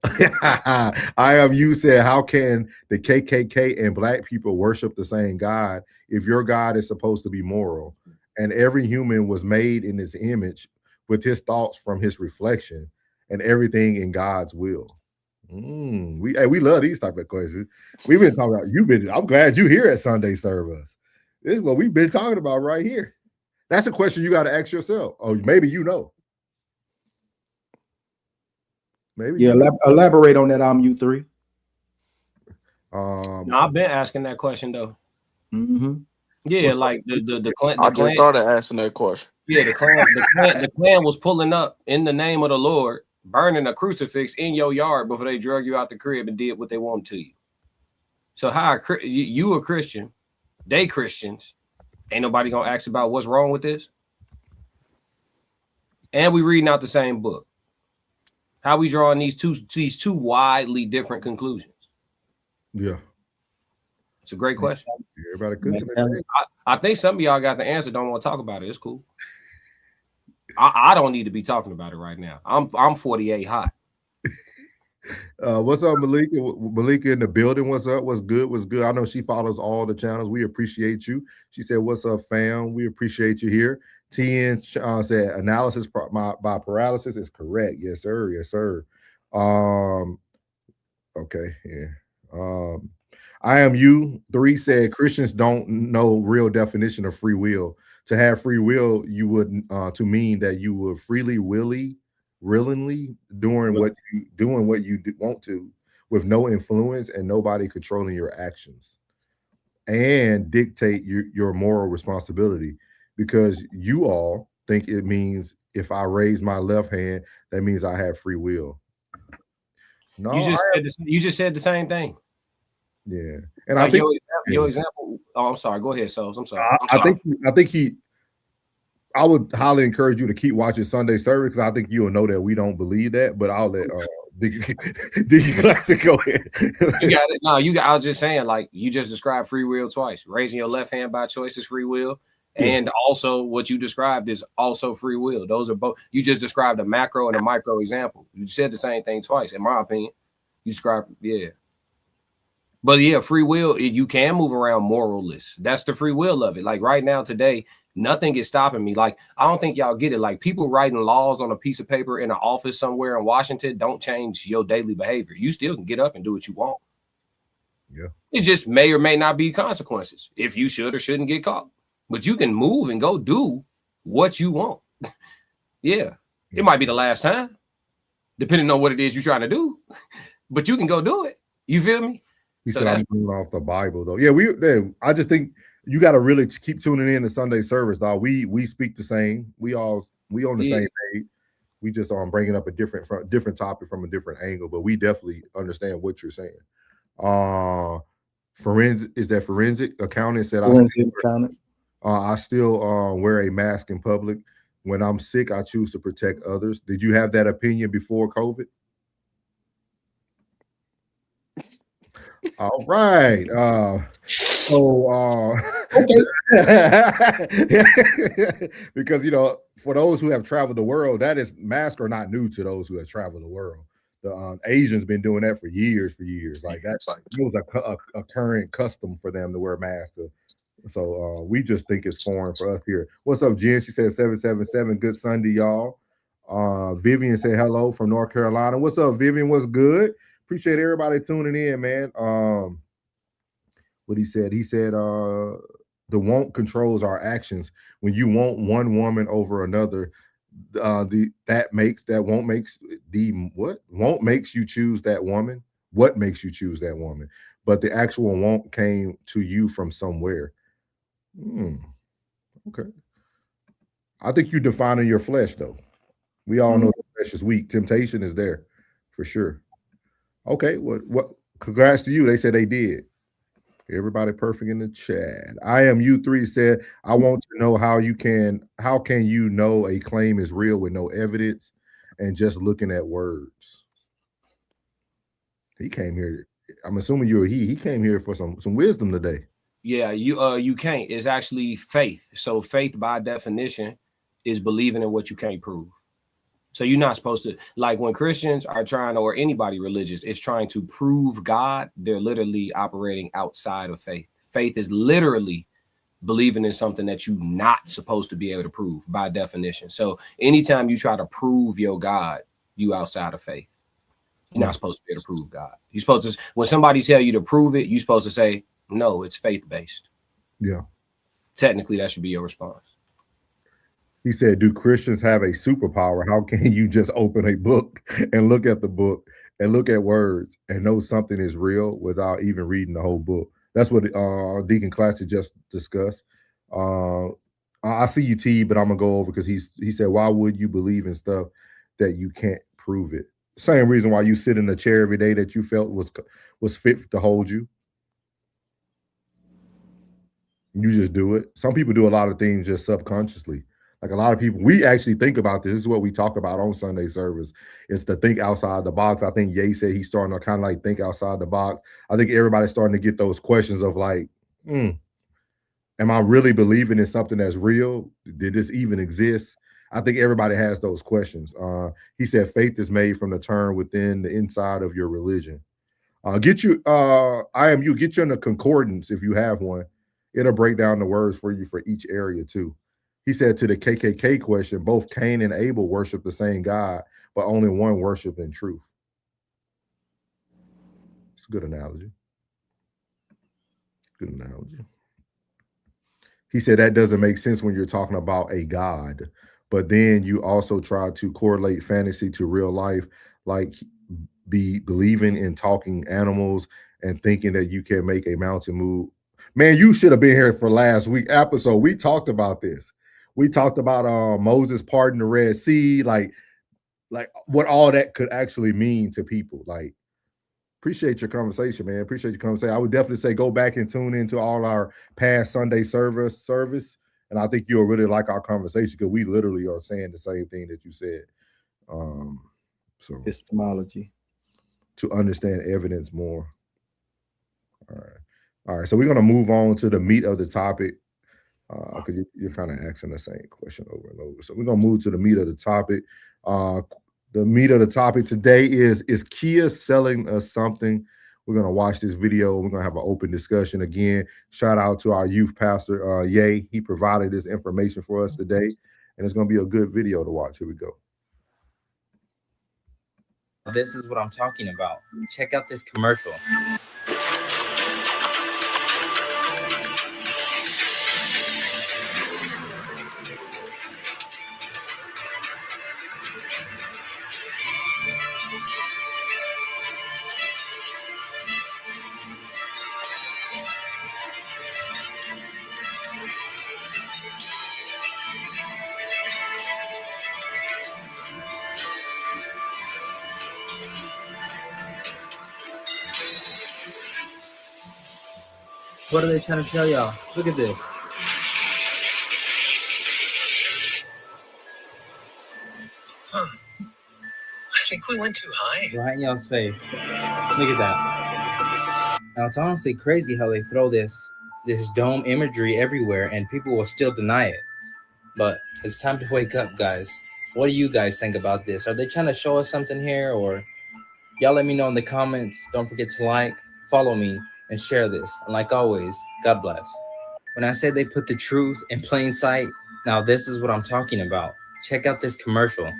Speaker 2: I am you said, how can the KKK and black people worship the same God if your God is supposed to be moral and every human was made in his image with his thoughts from his reflection and everything in God's will? We love these type of questions. We've been talking about I'm glad you here at Sunday Service. This is what we've been talking about right here. That's a question you got to ask yourself. Oh, maybe you know. Maybe.
Speaker 4: Yeah, elaborate on that. I'm U3.
Speaker 3: No, I've been asking that question though. Yeah, like the clan.
Speaker 7: I just started asking that question.
Speaker 3: Yeah, the clan was pulling up in the name of the Lord, burning a crucifix in your yard before they drug you out the crib and did what they wanted to you. So how you a Christian? They Christians. Ain't nobody gonna ask about what's wrong with this. And we reading out the same book. How we drawing these two widely different conclusions?
Speaker 2: Yeah.
Speaker 3: It's a great question.
Speaker 2: Everybody cooking today.
Speaker 3: I think some of y'all got the answer. Don't want to talk about it. It's cool. I don't need to be talking about it right now. I'm 48 hot.
Speaker 2: What's up, Malika? Malika in the building. What's up? What's good? What's good? I know she follows all the channels. We appreciate you. She said, "What's up, fam? We appreciate you here." TN said, "Analysis by paralysis is correct." Yes, sir. Yes, sir. Okay. Yeah. I am you. 3 said Christians don't know real definition of free will. To have free will, you would to mean that you would freely, willingly doing what you want to, with no influence and nobody controlling your actions, and dictate your moral responsibility. Because you all think it means if I raise my left hand, that means I have free will. No,
Speaker 3: you just said the same thing.
Speaker 2: Yeah, and I think
Speaker 3: your example. Oh, I'm sorry. Go ahead, Souls. I'm sorry.
Speaker 2: I think I would highly encourage you to keep watching Sunday service, because I think you'll know that we don't believe that. But I'll let Diggy Classic go ahead.
Speaker 3: You got it. No, I was just saying, like, you just described free will twice. Raising your left hand by choice is free will. And also what you described is also free will. Those are both. You just described a macro and a micro example. You said the same thing twice, in my opinion. You described, yeah. But yeah, free will, you can move around moralless. That's the free will of it. Like right now, today, nothing is stopping me. Like, I don't think y'all get it. Like, people writing laws on a piece of paper in an office somewhere in Washington don't change your daily behavior. You still can get up and do what you want.
Speaker 2: Yeah.
Speaker 3: It just may or may not be consequences if you should or shouldn't get caught. But you can move and go do what you want. Yeah. It might be the last time, depending on what it is you're trying to do. But you can go do it. You feel me?
Speaker 2: He said I'm going off the Bible, though. Yeah, I just think you got to really keep tuning in to Sunday service, dog. We speak the same. We on the same page. We just bringing up a different topic from a different angle, but we definitely understand what you're saying. Forensic accountant said I still wear a mask in public. When I'm sick, I choose to protect others. Did you have that opinion before COVID? All right. Because for those who have traveled the world, masks are not new to those who have traveled the world. The Asians been doing that for years. Like it was a current custom for them to wear masks. So we just think it's foreign for us here. What's up, Jen? She said 777. Good Sunday, y'all. Vivian said hello from North Carolina. What's up, Vivian? What's good? Appreciate everybody tuning in, man. What he said the want controls our actions. When you want one woman over another, won't makes you choose that woman. What makes you choose that woman? But the actual want came to you from somewhere. Okay. I think you're defining your flesh, though. We all know the flesh is weak. Temptation is there for sure. Okay, what congrats to you. They said they did. Everybody perfect in the chat. I am U3 said, I want to know how can you know a claim is real with no evidence and just looking at words? He came here. I'm assuming you're he came here for some wisdom today.
Speaker 3: Yeah, you can't. It's actually faith. So faith by definition is believing in what you can't prove. So you're not supposed to, like when Christians are trying, or anybody religious is trying to prove God, they're literally operating outside of faith. Faith is literally believing in something that you're not supposed to be able to prove by definition. So anytime you try to prove your God, you outside of faith. You're not supposed to be able to prove God. You're supposed to, when somebody tell you to prove it, you're supposed to say, no, it's faith-based.
Speaker 2: Yeah.
Speaker 3: Technically, that should be your response.
Speaker 2: He said, do Christians have a superpower? How can you just open a book and look at the book and look at words and know something is real without even reading the whole book? That's what Deacon Classic just discussed. I see you, T, but I'm going to go over because he said, why would you believe in stuff that you can't prove it? Same reason why you sit in a chair every day that you felt was fit to hold you. You just do it. Some people do a lot of things just subconsciously. Like a lot of people, we actually think about this. This is what we talk about on Sunday service. It's to think outside the box. I think Ye said he's starting to kind of like think outside the box. I think everybody's starting to get those questions of like, am I really believing in something that's real? Did this even exist? I think everybody has those questions. He said faith is made from the turn within the inside of your religion. Get you in the concordance if you have one. It'll break down the words for you for each area too. He said to the KKK question, both Cain and Abel worship the same God, but only one worship in truth. It's a good analogy. Good analogy. He said that doesn't make sense when you're talking about a God, but then you also try to correlate fantasy to real life, like believing in talking animals and thinking that you can make a mountain move. Man, you should have been here for last week episode. We talked about this. We talked about Moses parting the Red Sea, like what all that could actually mean to people. Like, appreciate your conversation, man. Appreciate your conversation. I would definitely say go back and tune into all our past Sunday service, and I think you'll really like our conversation because we literally are saying the same thing that you said. So
Speaker 4: epistemology.
Speaker 2: To understand evidence more. All right. So we're going to move on to the meat of the topic because you're kind of asking the same question over and over. So we're going to move to the meat of the topic. The meat of the topic today is Kia selling us something? We're going to watch this video. We're going to have an open discussion again. Shout out to our youth pastor, Ye. He provided this information for us today, and it's going to be a good video to watch. Here we go.
Speaker 8: This is what I'm talking about. Check out this commercial. What are they trying to tell y'all? Look at this.
Speaker 9: I think we went too high.
Speaker 8: Right in y'all's face. Look at that. Now it's honestly crazy how they throw this dome imagery everywhere and people will still deny it. But it's time to wake up, guys. What do you guys think about this? Are they trying to show us something here? Or y'all let me know in the comments. Don't forget to like, follow me, and share this. And like always, God bless. When I say they put the truth in plain sight, now this is what I'm talking about. Check out this commercial.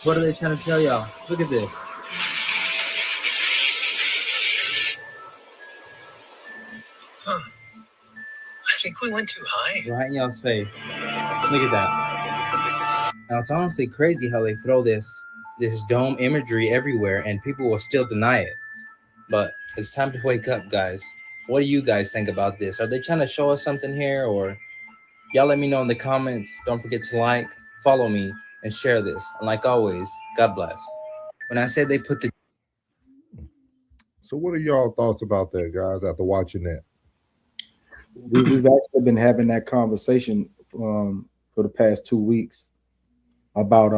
Speaker 8: What are they trying to tell y'all? Look at this.
Speaker 9: I think we went too high.
Speaker 8: Right in y'all's face. Look at that. Now it's honestly crazy how they throw this dome imagery everywhere and people will still deny it. But it's time to wake up, guys. What do you guys think about this? Are they trying to show us something here? Or y'all let me know in the comments. Don't forget to like, follow me, and share this. And like always, God bless. When I say they put the...
Speaker 2: So what are y'all thoughts about that, guys, after watching that?
Speaker 4: We've actually been having that conversation for the past 2 weeks about,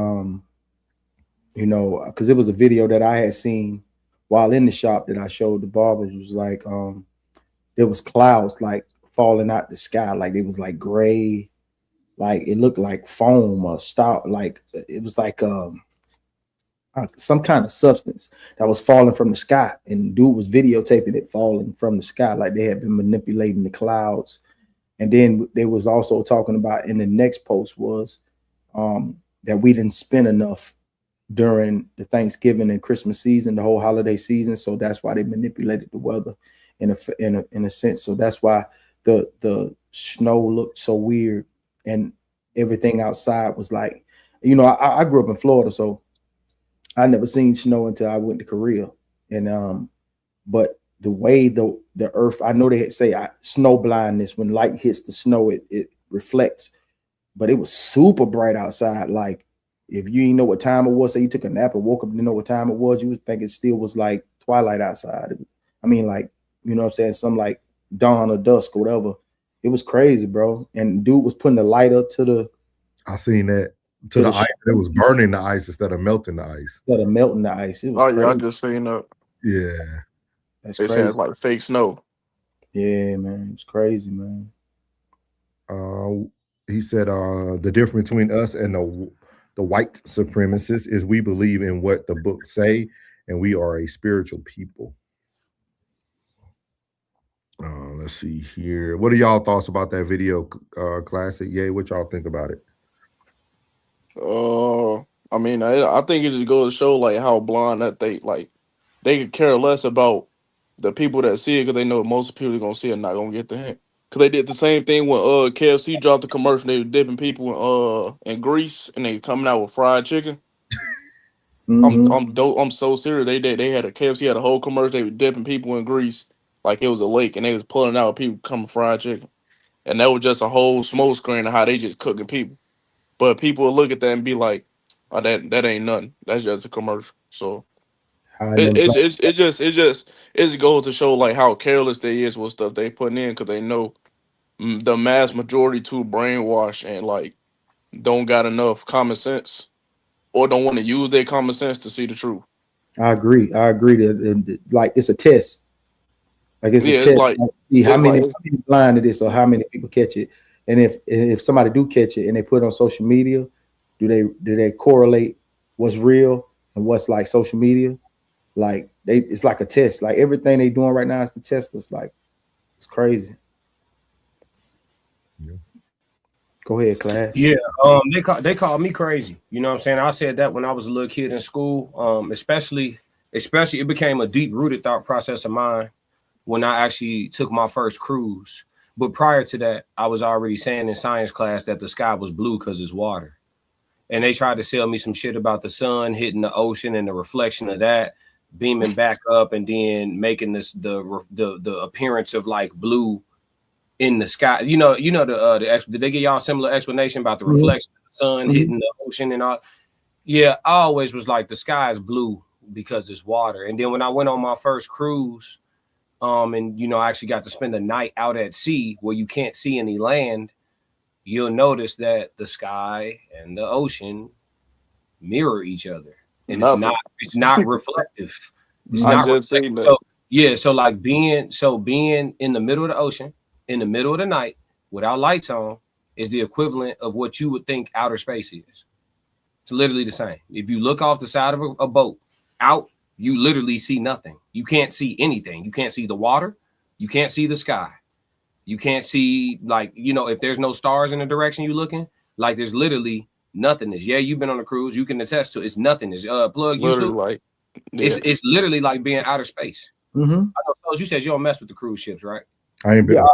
Speaker 4: because it was a video that I had seen while in the shop that I showed the barbers. Was like, there was clouds like falling out the sky. Like it was like gray, like it looked like foam or stout. Like it was like some kind of substance that was falling from the sky, and dude was videotaping it falling from the sky, like they had been manipulating the clouds. And then they was also talking about in the next post was that we didn't spend enough during the Thanksgiving and Christmas season, the whole holiday season, so that's why they manipulated the weather in a sense. So that's why the snow looked so weird, and everything outside was like, you know, I grew up in Florida, so I never seen snow until I went to Korea. And but the way the earth, I know they say snow blindness, when light hits the snow, it reflects, but it was super bright outside. Like if you didn't know what time it was, say you took a nap and woke up and didn't know what time it was, you would think it still was like twilight outside. I mean, like, you know what I'm saying, some like dawn or dusk or whatever. It was crazy, bro. And dude was putting the light up to the,
Speaker 2: I seen that, to the ice. It was burning the ice instead of melting the ice.
Speaker 4: instead of melting the ice. It was
Speaker 7: Oh
Speaker 4: crazy.
Speaker 7: yeah, I just seen that.
Speaker 2: Yeah.
Speaker 4: That's
Speaker 7: They
Speaker 4: crazy.
Speaker 7: say it's like fake snow.
Speaker 4: Yeah, man. It's crazy, man.
Speaker 2: He said the difference between us and the white supremacists is we believe in what the books say, and we are a spiritual people. Let's see here. What are y'all thoughts about that video, Classic? Yay, what y'all think about it?
Speaker 7: I mean, I think it just goes to show like how blind that they could care less about the people that see it, because they know most people are gonna see it and not gonna get the hint. Cause they did the same thing when KFC dropped the commercial. They were dipping people in grease and they coming out with fried chicken. I'm so serious. They had a KFC had a whole commercial. They were dipping people in grease like it was a lake, and they was pulling out people coming fried chicken. And that was just a whole smoke screen of how they just cooking people. But people will look at that and be like, "Oh, that ain't nothing. That's just a commercial." So it just goes to show like how careless they is with stuff they putting in, because they know the mass majority too brainwashed and like don't got enough common sense, or don't want to use their common sense to see the truth.
Speaker 4: I agree. That, like it's a test. Like it's a
Speaker 7: Yeah,
Speaker 4: test.
Speaker 7: it's like
Speaker 4: See how
Speaker 7: it's
Speaker 4: many
Speaker 7: like
Speaker 4: blind it is, or how many people catch it. And if somebody do catch it and they put it on social media, do they correlate what's real and what's like social media? Like it's like a test. Like everything they doing right now is to test us. Like it's crazy.
Speaker 2: Yeah.
Speaker 4: Go ahead, Class.
Speaker 3: Yeah, they called me crazy. You know what I'm saying? I said that when I was a little kid in school. Especially it became a deep rooted thought process of mine when I actually took my first cruise. But prior to that, I was already saying in science class that the sky was blue because it's water. And they tried to sell me some shit about the sun hitting the ocean and the reflection of that beaming back up and then making this the appearance of like blue in the sky. You know did they give y'all a similar explanation about the reflection of the sun hitting the ocean and all? Yeah, I always was like the sky is blue because it's water. And then when I went on my first cruise, and you know, I actually got to spend the night out at sea where you can't see any land, you'll notice that the sky and the ocean mirror each other. And it's not reflective. It's
Speaker 7: I
Speaker 3: not
Speaker 7: just
Speaker 3: reflective.
Speaker 7: seen that.
Speaker 3: So yeah, so like being in the middle of the ocean in the middle of the night without lights on is the equivalent of what you would think outer space is. It's literally the same. If you look off the side of a boat out, you literally see nothing. You can't see anything. You can't see the water. You can't see the sky. You can't see, like, you know, if there's no stars in the direction you're looking, like there's literally nothingness. Yeah, you've been on a cruise. You can attest to it. It's nothingness. Plug
Speaker 7: Literally,
Speaker 3: YouTube.
Speaker 7: like, yeah.
Speaker 3: It's literally like being outer space.
Speaker 4: Mm-hmm.
Speaker 3: I know, so you said you don't mess with the cruise ships, right?
Speaker 2: I ain't been.
Speaker 4: Yeah,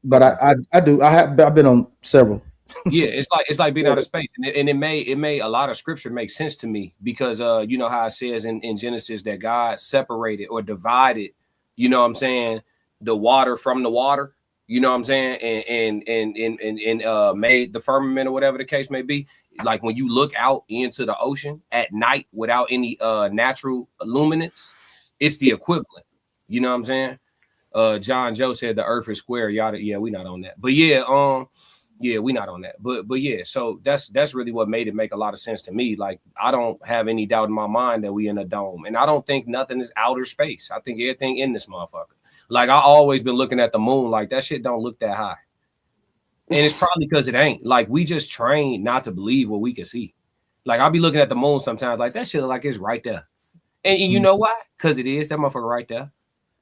Speaker 4: but I do. I've been on several.
Speaker 3: Yeah, it's like being out of space, and it made a lot of scripture make sense to me, because you know how it says in Genesis that God separated or divided, you know what I'm saying, the water from the water, you know what I'm saying, and made the firmament or whatever the case may be. Like when you look out into the ocean at night without any natural luminance, it's the equivalent. You know what I'm saying? John Joe said the earth is square. Yada, yeah, we not on that. But yeah, yeah, we not on that. But yeah, so that's really what made it make a lot of sense to me. Like, I don't have any doubt in my mind that we in a dome. And I don't think nothing is outer space. I think everything in this motherfucker. Like, I always been looking at the moon like that shit don't look that high. And it's probably because it ain't. Like, we just trained not to believe what we can see. Like, I'll be looking at the moon sometimes like that shit look like it's right there. And you know why? Because it is that motherfucker right there.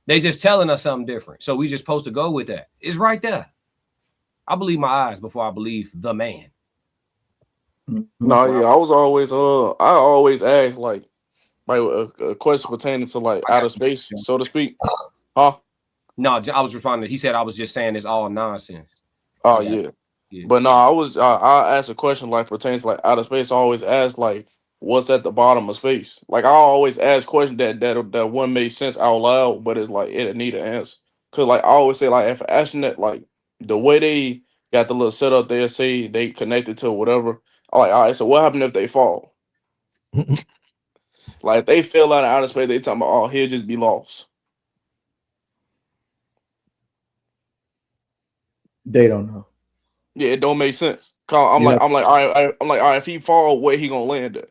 Speaker 3: They just telling us something different. So we just supposed to go with that. It's right there. I believe my eyes before I believe the man.
Speaker 7: No, yeah, I always ask like a question pertaining to like outer space, so to speak. Huh?
Speaker 3: No, I was responding. He said I was just saying it's all nonsense.
Speaker 7: Oh
Speaker 3: Yeah.
Speaker 7: yeah.
Speaker 3: Yeah.
Speaker 7: But no, I asked a question like pertains to, like outer space. I always ask like what's at the bottom of space. Like I always ask questions that one make sense out loud, but it's like it need an answer. Cause like I always say like if an astronaut like the way they got the little setup there, say they connected to whatever. I'm like, all right, so what happened if they fall? Like if they fell out of outer space, they talking about oh he'll just be lost.
Speaker 4: They don't know.
Speaker 7: Yeah, it don't make sense. 'Cause
Speaker 4: You know,
Speaker 7: I'm like, all right, I'm like, all right, if he fall, where he gonna land at?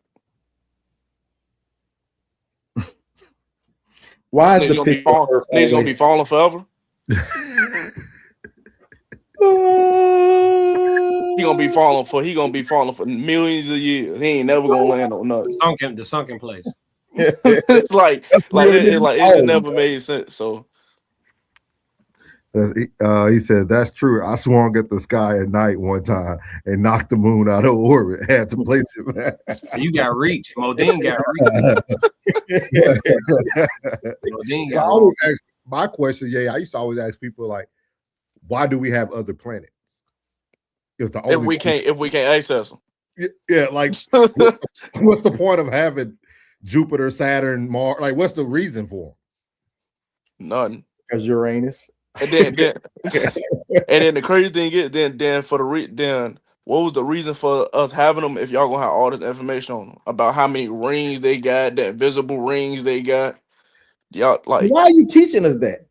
Speaker 4: why is
Speaker 7: Niggas
Speaker 4: the
Speaker 7: gonna be
Speaker 4: picture of
Speaker 7: falling.
Speaker 4: Earth
Speaker 7: Niggas gonna
Speaker 4: always
Speaker 7: be falling forever. He gonna be falling for. He gonna be falling for millions of years. He ain't never gonna land on nothing.
Speaker 3: The sunken place.
Speaker 7: It's like it just never made sense. So
Speaker 2: He said, that's true. I swung at the sky at night one time and knocked the moon out of orbit. Had to place it back.
Speaker 3: You got reach. Modine got reach. Modine
Speaker 2: I
Speaker 3: got
Speaker 2: always ask, my question, I used to always ask people like, why do we have other planets?
Speaker 7: if we can't access them,
Speaker 2: like what's the point of having Jupiter, Saturn, Mars? Like, what's the reason for them?
Speaker 7: nothing.
Speaker 4: because Uranus.
Speaker 7: And then and then the crazy thing is then for the then what was the reason for us having them if y'all gonna have all this information on them about how many rings they got, the invisible rings they got? Y'all like
Speaker 4: Why are you teaching us that?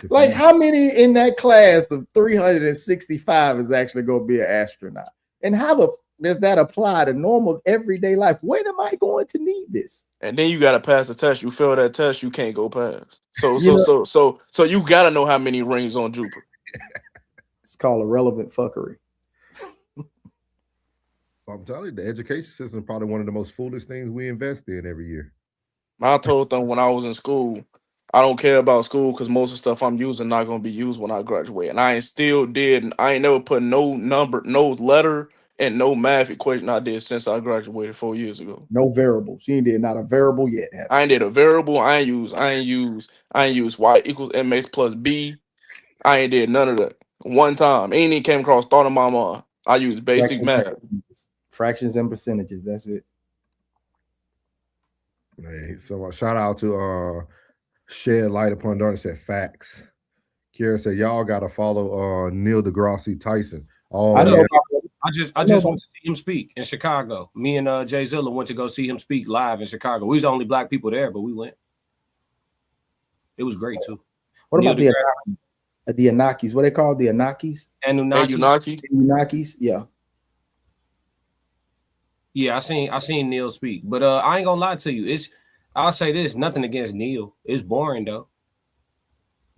Speaker 4: Like, how many in that class of 365 is actually going to be an astronaut? And how does that apply to normal everyday life? When am I going to need this?
Speaker 7: and then you gotta pass the test. You fail that test, you can't go past. So
Speaker 4: You
Speaker 7: so you gotta know how many rings on Jupiter.
Speaker 4: It's called irrelevant fuckery.
Speaker 2: I'm telling you, the education system is probably one of the most foolish things we invest in every year.
Speaker 7: I told them when I was in school, I don't care about school because most of the stuff I'm using not gonna be used when I graduate. And I ain't never put no number, no letter, and no math equation I did since I graduated 4 years ago.
Speaker 4: No variables. You ain't did not a variable yet.
Speaker 7: I ain't did a variable. I ain't use y equals mx plus b. I ain't did none of that. One time. Ain't even came across thought in my mind. I used basic math.
Speaker 4: Fractions and percentages. That's it.
Speaker 2: Hey, so shout out to Shed Light Upon Darkness. Said facts. Kira said y'all gotta follow Neil deGrasse Tyson. Oh,
Speaker 3: I know.
Speaker 2: yeah.
Speaker 3: I just went to see him speak in Chicago. Me and Jay Zilla went to go see him speak live in Chicago. We was the only black people there, but we went. It was great too.
Speaker 4: What about the Anunnakis? What they call the Anunnakis?
Speaker 7: Anunnakis?
Speaker 4: Yeah.
Speaker 3: Yeah, I seen Neil speak, but I ain't gonna lie to you. I'll say this, nothing against Neil. It's boring though.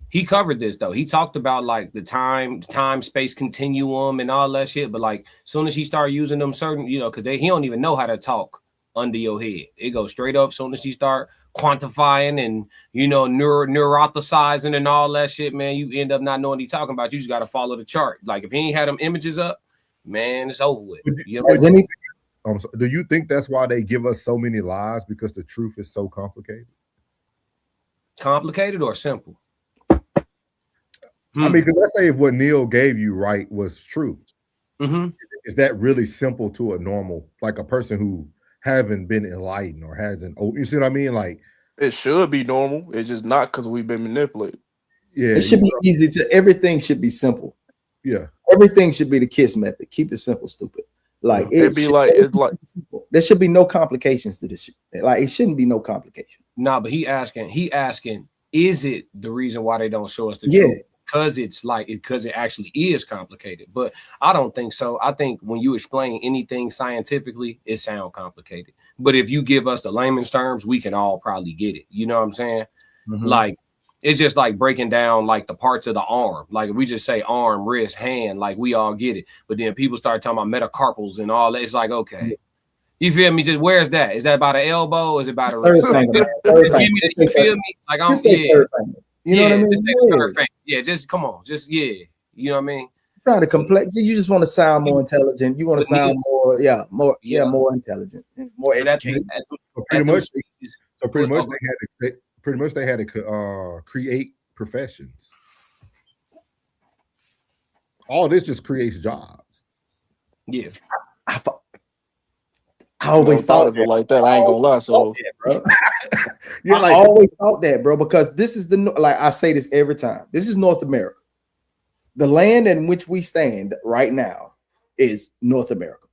Speaker 3: He covered this though. He talked about like the time space continuum and all that shit. But like as soon as he started using them certain, because he don't even know how to talk under your head. It goes straight up. As soon as he start quantifying and neurothicizing and all that shit, man, you end up not knowing what he's talking about. You just gotta follow the chart. Like if he ain't had them images up, man, it's over with.
Speaker 2: Do you think that's why they give us so many lies, because the truth is so complicated?
Speaker 3: Complicated or simple?
Speaker 2: I mean, let's say if what Neil gave you was true, is that really simple to a normal, like a person who haven't been enlightened or hasn't? You see what I mean? Like
Speaker 7: it should be normal. It's just not because we've been manipulated.
Speaker 2: Yeah,
Speaker 4: it should be easy to. Everything should be simple.
Speaker 2: Yeah,
Speaker 4: everything should be the KISS method. Keep it simple, stupid. Like
Speaker 7: it's like
Speaker 4: there should be no complications to this shit. Like it shouldn't be no complication.
Speaker 3: Nah, but he asking, is it the reason why they don't show us the truth? Because because it actually is complicated. But I don't think so. I think when you explain anything scientifically, it sounds complicated. But if you give us the layman's terms, we can all probably get it. You know what I'm saying? Like it's just like breaking down like the parts of the arm. Like if we just say arm, wrist, hand, like we all get it. But then people start talking about metacarpals and all that. It's like, okay. You feel me? Just where's that? Is that by the elbow? Is it by the wrist? Like, just give me this, you feel me? Like I'm
Speaker 4: You know what I mean?
Speaker 3: Just say the third finger. Yeah, just come on. Just you know what I mean?
Speaker 4: Trying to complex. You just want to sound more intelligent. You want to sound more intelligent, more educated.
Speaker 2: Pretty much they had to create professions. All this just creates jobs.
Speaker 3: Yeah.
Speaker 4: I
Speaker 7: I
Speaker 4: always
Speaker 7: never thought
Speaker 4: thought
Speaker 7: of it like that. I ain't gonna lie. So
Speaker 4: bro.
Speaker 2: Yeah,
Speaker 4: I
Speaker 2: like
Speaker 4: always thought that, bro, because this is like I say this every time. This is North America. The land in which we stand right now is North America.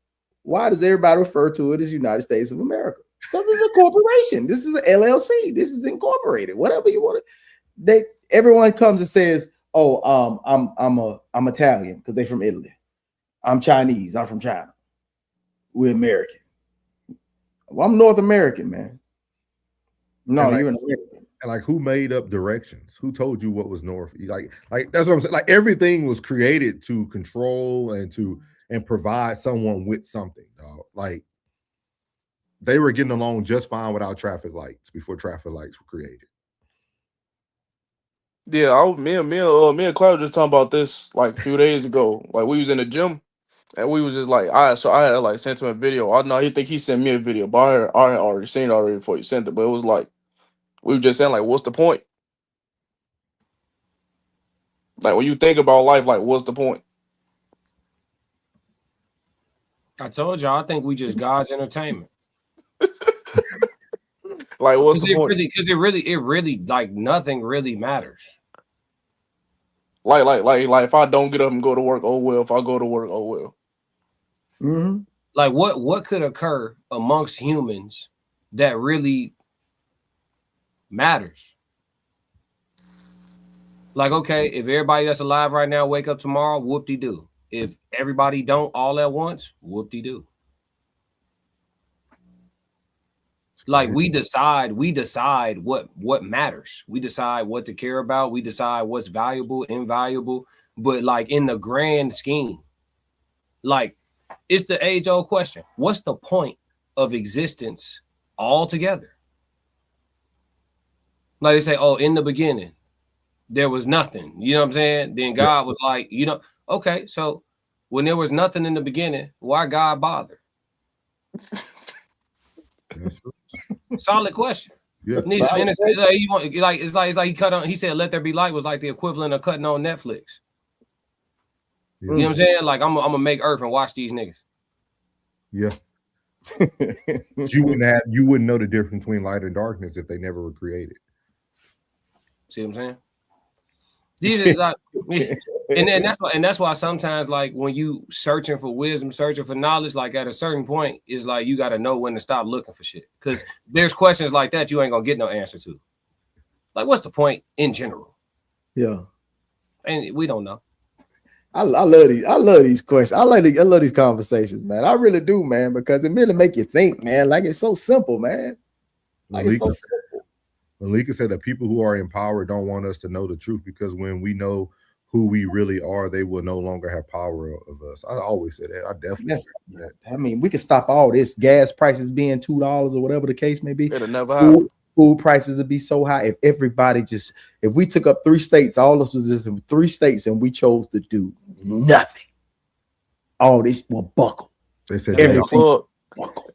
Speaker 4: Why does everybody refer to it as United States of America? Because it's a corporation. This is an LLC. This is incorporated. Whatever you want to. Everyone comes and says, "Oh, I'm Italian because they're from Italy. I'm Chinese. I'm from China. We're American. Well, I'm North American, man. No,
Speaker 2: like,
Speaker 4: you're an American."
Speaker 2: And like, who made up directions? Who told you what was north? Like that's what I'm saying. Like, everything was created to control and provide someone with something, dog. Like, they were getting along just fine without traffic lights before traffic lights were created.
Speaker 7: yeah, me and Cloud just talking about this like a few days ago. Like we was in the gym and we was just like, I had like sent him a video. I know he think he sent me a video, but I had already seen it already before he sent it. But it was like we were just saying like, what's the point? Like when you think about life, like what's the point?
Speaker 3: I told y'all, I think we just God's entertainment.
Speaker 7: Like what's the point?
Speaker 3: Because it really like nothing really matters.
Speaker 7: Like if I don't get up and go to work, oh well. If I go to work, oh well.
Speaker 4: Mm-hmm.
Speaker 3: Like what could occur amongst humans that really matters? Like, okay, if everybody that's alive right now wake up tomorrow, whoop-de-doo. If everybody don't all at once, whoop-de-doo. Like we decide what matters. We decide what to care about. We decide what's valuable, invaluable. But like in the grand scheme, like it's the age-old question. What's the point of existence altogether? Like they say, oh, in the beginning, there was nothing. You know what I'm saying? Then God was like, okay, so when there was nothing in the beginning, why God bother? Solid question.
Speaker 2: Yeah.
Speaker 3: It's like he cut on. He said, "Let there be light" was like the equivalent of cutting on Netflix. You know what I'm saying? Like I'm gonna make Earth and watch these niggas.
Speaker 2: Yeah. you wouldn't know the difference between light and darkness if they never were created.
Speaker 3: See what I'm saying? These is like, and that's why sometimes like when you searching for wisdom, searching for knowledge, like at a certain point, is like you got to know when to stop looking for shit, because there's questions like that you ain't gonna get no answer to. Like, what's the point in general?
Speaker 4: Yeah,
Speaker 3: and we don't know.
Speaker 4: I love these questions. I love these conversations, man. I really do, man, because it really make you think, man. Like it's so simple, man. Like it's so simple.
Speaker 2: Malika said that people who are in power don't want us to know the truth, because when we know who we really are, they will no longer have power of us. I always say that. I definitely say that.
Speaker 4: I mean, we can stop all this gas prices being $2 or whatever the case may be.
Speaker 7: It'll never happen.
Speaker 4: Food prices would be so high if everybody if we took up 3 states, all of us was just in 3 states, and we chose to do nothing. All this will buckle.
Speaker 2: They said
Speaker 4: everything
Speaker 7: buckle.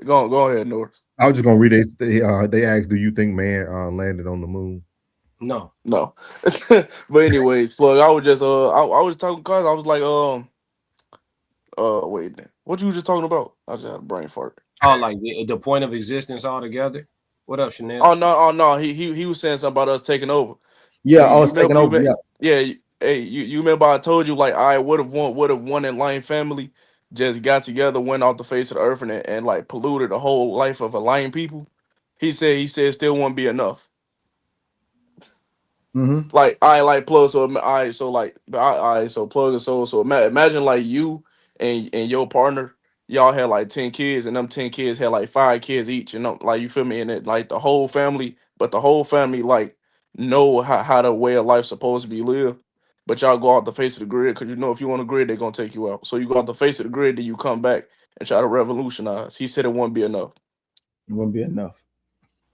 Speaker 7: Go ahead, Norris.
Speaker 2: I was just gonna read it. They asked, "Do you think man landed on the moon?"
Speaker 3: No.
Speaker 7: But anyways, plug. I was just I was talking cause I was like wait, what you was just talking about? I just had a brain fart.
Speaker 3: Oh, like the point of existence altogether. What up, Chanel?
Speaker 7: Oh no. He was saying something about us taking over.
Speaker 4: Yeah, I was taking over.
Speaker 7: Yeah. Hey, you remember I told you like I would have won in Lion family. Just got together, went off the face of the earth, and like polluted the whole life of a lion people. He said still won't be enough.
Speaker 4: Mm-hmm.
Speaker 7: Like I like plug so plug so imagine like you and your partner, y'all had like 10 kids, and them 10 kids had like 5 kids each, and like you feel me, and it like the whole family like know how the way of life supposed to be lived. But y'all go out the face of the grid, because if you on the grid, they're gonna take you out. So you go out the face of the grid, then you come back and try to revolutionize. He said it won't be enough.
Speaker 4: It won't be enough.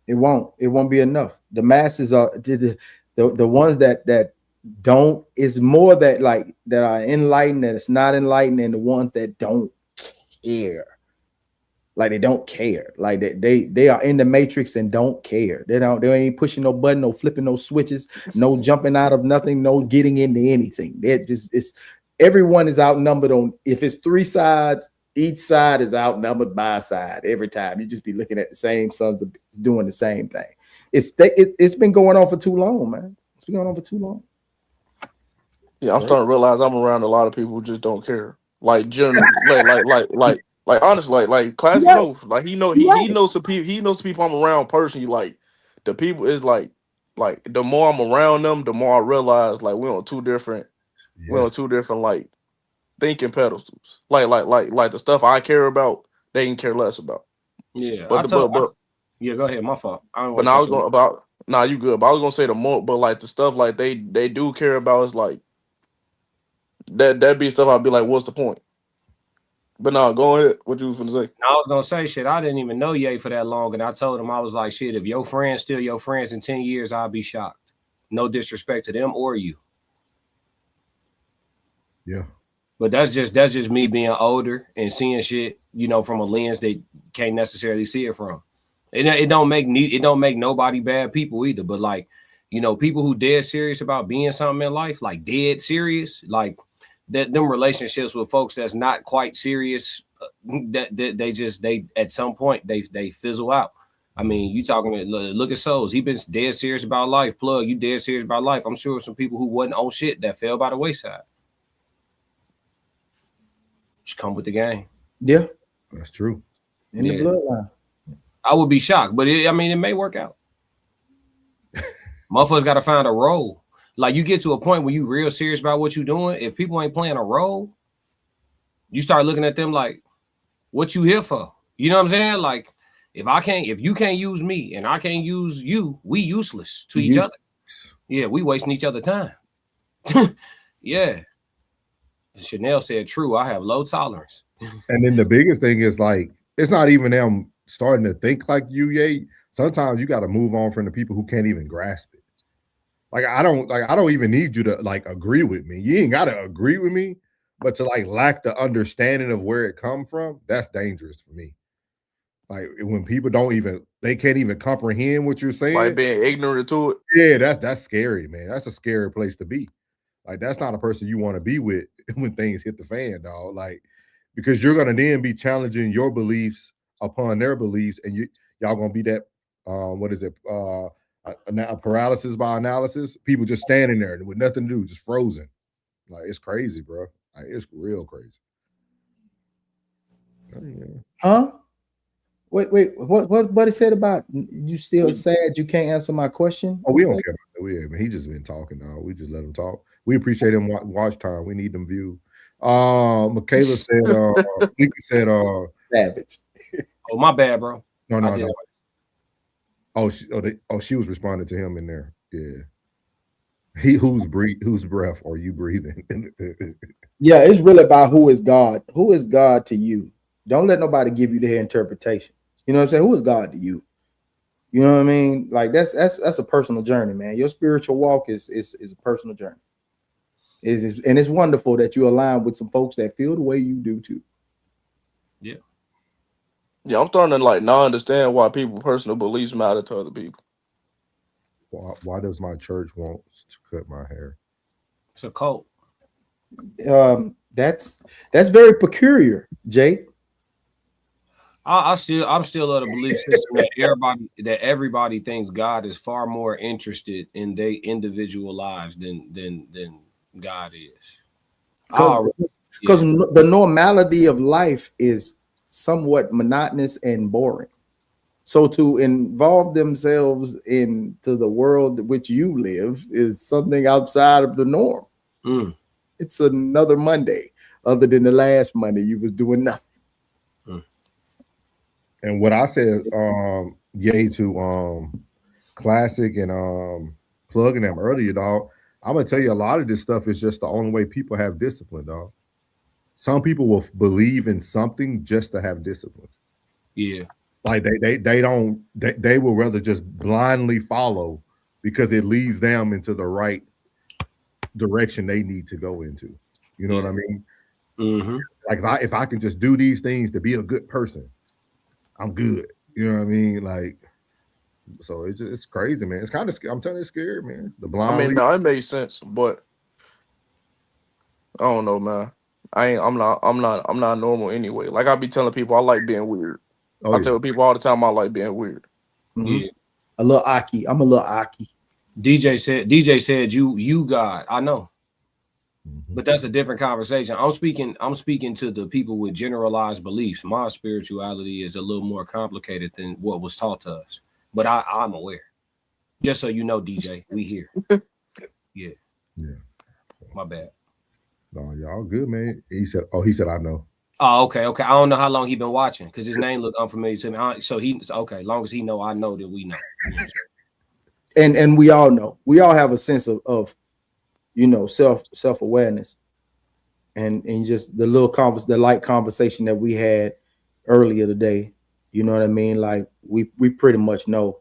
Speaker 4: It won't be enough. The masses are the ones that don't, is more that like that are enlightened, that it's not enlightened, and the ones that don't care. Like they don't care. Like they are in the matrix and don't care. They ain't pushing no button, no flipping no switches, no jumping out of nothing, no getting into anything. everyone is outnumbered on, if it's 3 sides, each side is outnumbered by a side every time. You just be looking at the same sons of doing the same thing. It's been going on for too long, man. It's been going on for too long.
Speaker 7: Yeah, I'm starting to realize I'm around a lot of people who just don't care. Like generally, like honestly, like classic
Speaker 4: Right.
Speaker 7: knows. Like he knows some people. He knows some people I'm around personally. Like the people is like the more I'm around them, the more I realize like we're on two different like thinking pedestals. Like the stuff I care about, they can care less about.
Speaker 3: Yeah,
Speaker 7: But
Speaker 3: yeah, go ahead. My fault. I don't
Speaker 7: but
Speaker 3: want to
Speaker 7: now I
Speaker 3: cut
Speaker 7: was
Speaker 3: you.
Speaker 7: going about you good. But I was gonna say the more, but like the stuff like they do care about is like that'd be stuff I'd be like, what's the point? But no, go ahead. What you was gonna say?
Speaker 3: I was gonna say shit. I didn't even know Ye for that long, and I told him I was like, shit. If your friends still your friends in 10 years, I'll be shocked. No disrespect to them or you.
Speaker 2: Yeah.
Speaker 3: But that's just me being older and seeing shit, you know, from a lens that can't necessarily see it from. It don't make nobody bad people either. But like, you know, people who dead serious about being something in life, like dead serious, like that them relationships with folks that's not quite serious, that they at some point they fizzle out. I mean, you talking to look at Souls. He been dead serious about life. Plug, you dead serious about life. I'm sure some people who wasn't on shit that fell by the wayside. Just come with the game.
Speaker 4: Yeah,
Speaker 2: that's true.
Speaker 4: In the bloodline.
Speaker 3: I would be shocked, but it may work out. Motherfuckers got to find a role. Like you get to a point where you real serious about what you're doing. If people ain't playing a role, you start looking at them like, what you here for? You know what I'm saying? Like, if you can't use me and I can't use you, we useless to each other. Yeah, we wasting each other time. Yeah. Chanel said, true, I have low tolerance.
Speaker 2: And then the biggest thing is like, it's not even them starting to think like you, Ye. Sometimes you got to move on from the people who can't even grasp it. Like I don't even need you to like agree with me. You ain't got to agree with me, but to like lack the understanding of where it come from, that's dangerous for me. Like when people they can't even comprehend what you're saying.
Speaker 7: Like being ignorant to it.
Speaker 2: Yeah, that's scary, man. That's a scary place to be. Like that's not a person you want to be with when things hit the fan, dog. Like because you're gonna then be challenging your beliefs upon their beliefs, and y'all gonna be that what is it? A paralysis by analysis. People just standing there with nothing to do, just frozen. Like it's crazy, bro. Like it's real crazy.
Speaker 4: Huh? Wait. What it said about you still sad you can't answer my question?
Speaker 2: Oh, we don't care about that. He just been talking, dog. We just let him talk. We appreciate him watch time. We need them views. Michaela said, Lika said,
Speaker 4: Savage.
Speaker 3: Oh, my bad, bro.
Speaker 2: No. She was responding to him in there. Yeah. Whose breath are you breathing?
Speaker 4: Yeah, it's really about who is God. Who is God to you? Don't let nobody give you their interpretation. You know what I'm saying? Who is God to you? You know what I mean? Like that's a personal journey, man. Your spiritual walk is a personal journey. And it's wonderful that you align with some folks that feel the way you do too.
Speaker 3: Yeah.
Speaker 7: Yeah, I'm starting to like not understand why people personal beliefs matter to other people.
Speaker 2: Why does my church want to cut my hair?
Speaker 3: It's a cult.
Speaker 4: That's very peculiar, Jay.
Speaker 3: I'm still of the belief system that everybody thinks God is far more interested in their individual lives than God is.
Speaker 4: Because the normality of life is somewhat monotonous and boring. So to involve themselves into the world which you live is something outside of the norm. It's another Monday, other than the last Monday you was doing nothing.
Speaker 2: And what I said, yay to Classic and plugging them earlier, dog. I'm gonna tell you a lot of this stuff is just the only way people have discipline, dog. Some people will believe in something just to have discipline.
Speaker 3: Yeah.
Speaker 2: Like they will rather just blindly follow because it leads them into the right direction they need to go into. You know what I mean?
Speaker 3: Mm-hmm.
Speaker 2: Like if I can just do these things to be a good person, I'm good. You know what I mean? Like, so it's crazy, man. It's kind of, I'm telling you, it's scary, man. The blind.
Speaker 7: I mean, no, it makes sense, but I don't know, man. I'm not normal anyway. Like I be telling people I like being weird.
Speaker 2: Oh,
Speaker 7: I
Speaker 2: yeah.
Speaker 7: tell people all the time I like being weird.
Speaker 4: Mhm.
Speaker 3: Yeah.
Speaker 4: A little Aki. I'm a little Aki.
Speaker 3: DJ said you God. I know.
Speaker 2: Mhm.
Speaker 3: But that's a different conversation. I'm speaking to the people with generalized beliefs. My spirituality is a little more complicated than what was taught to us. But I'm aware. Just so you know, DJ, we here. Yeah.
Speaker 2: Yeah.
Speaker 3: My bad.
Speaker 2: No, y'all good, man. He said, I know.
Speaker 3: Oh, okay. I don't know how long he been watching because his name looked unfamiliar to me. So he's okay. Long as he know, I know that we know.
Speaker 4: And we all know. We all have a sense of you know, self-awareness. And just the light conversation that we had earlier today, you know what I mean? Like we pretty much know,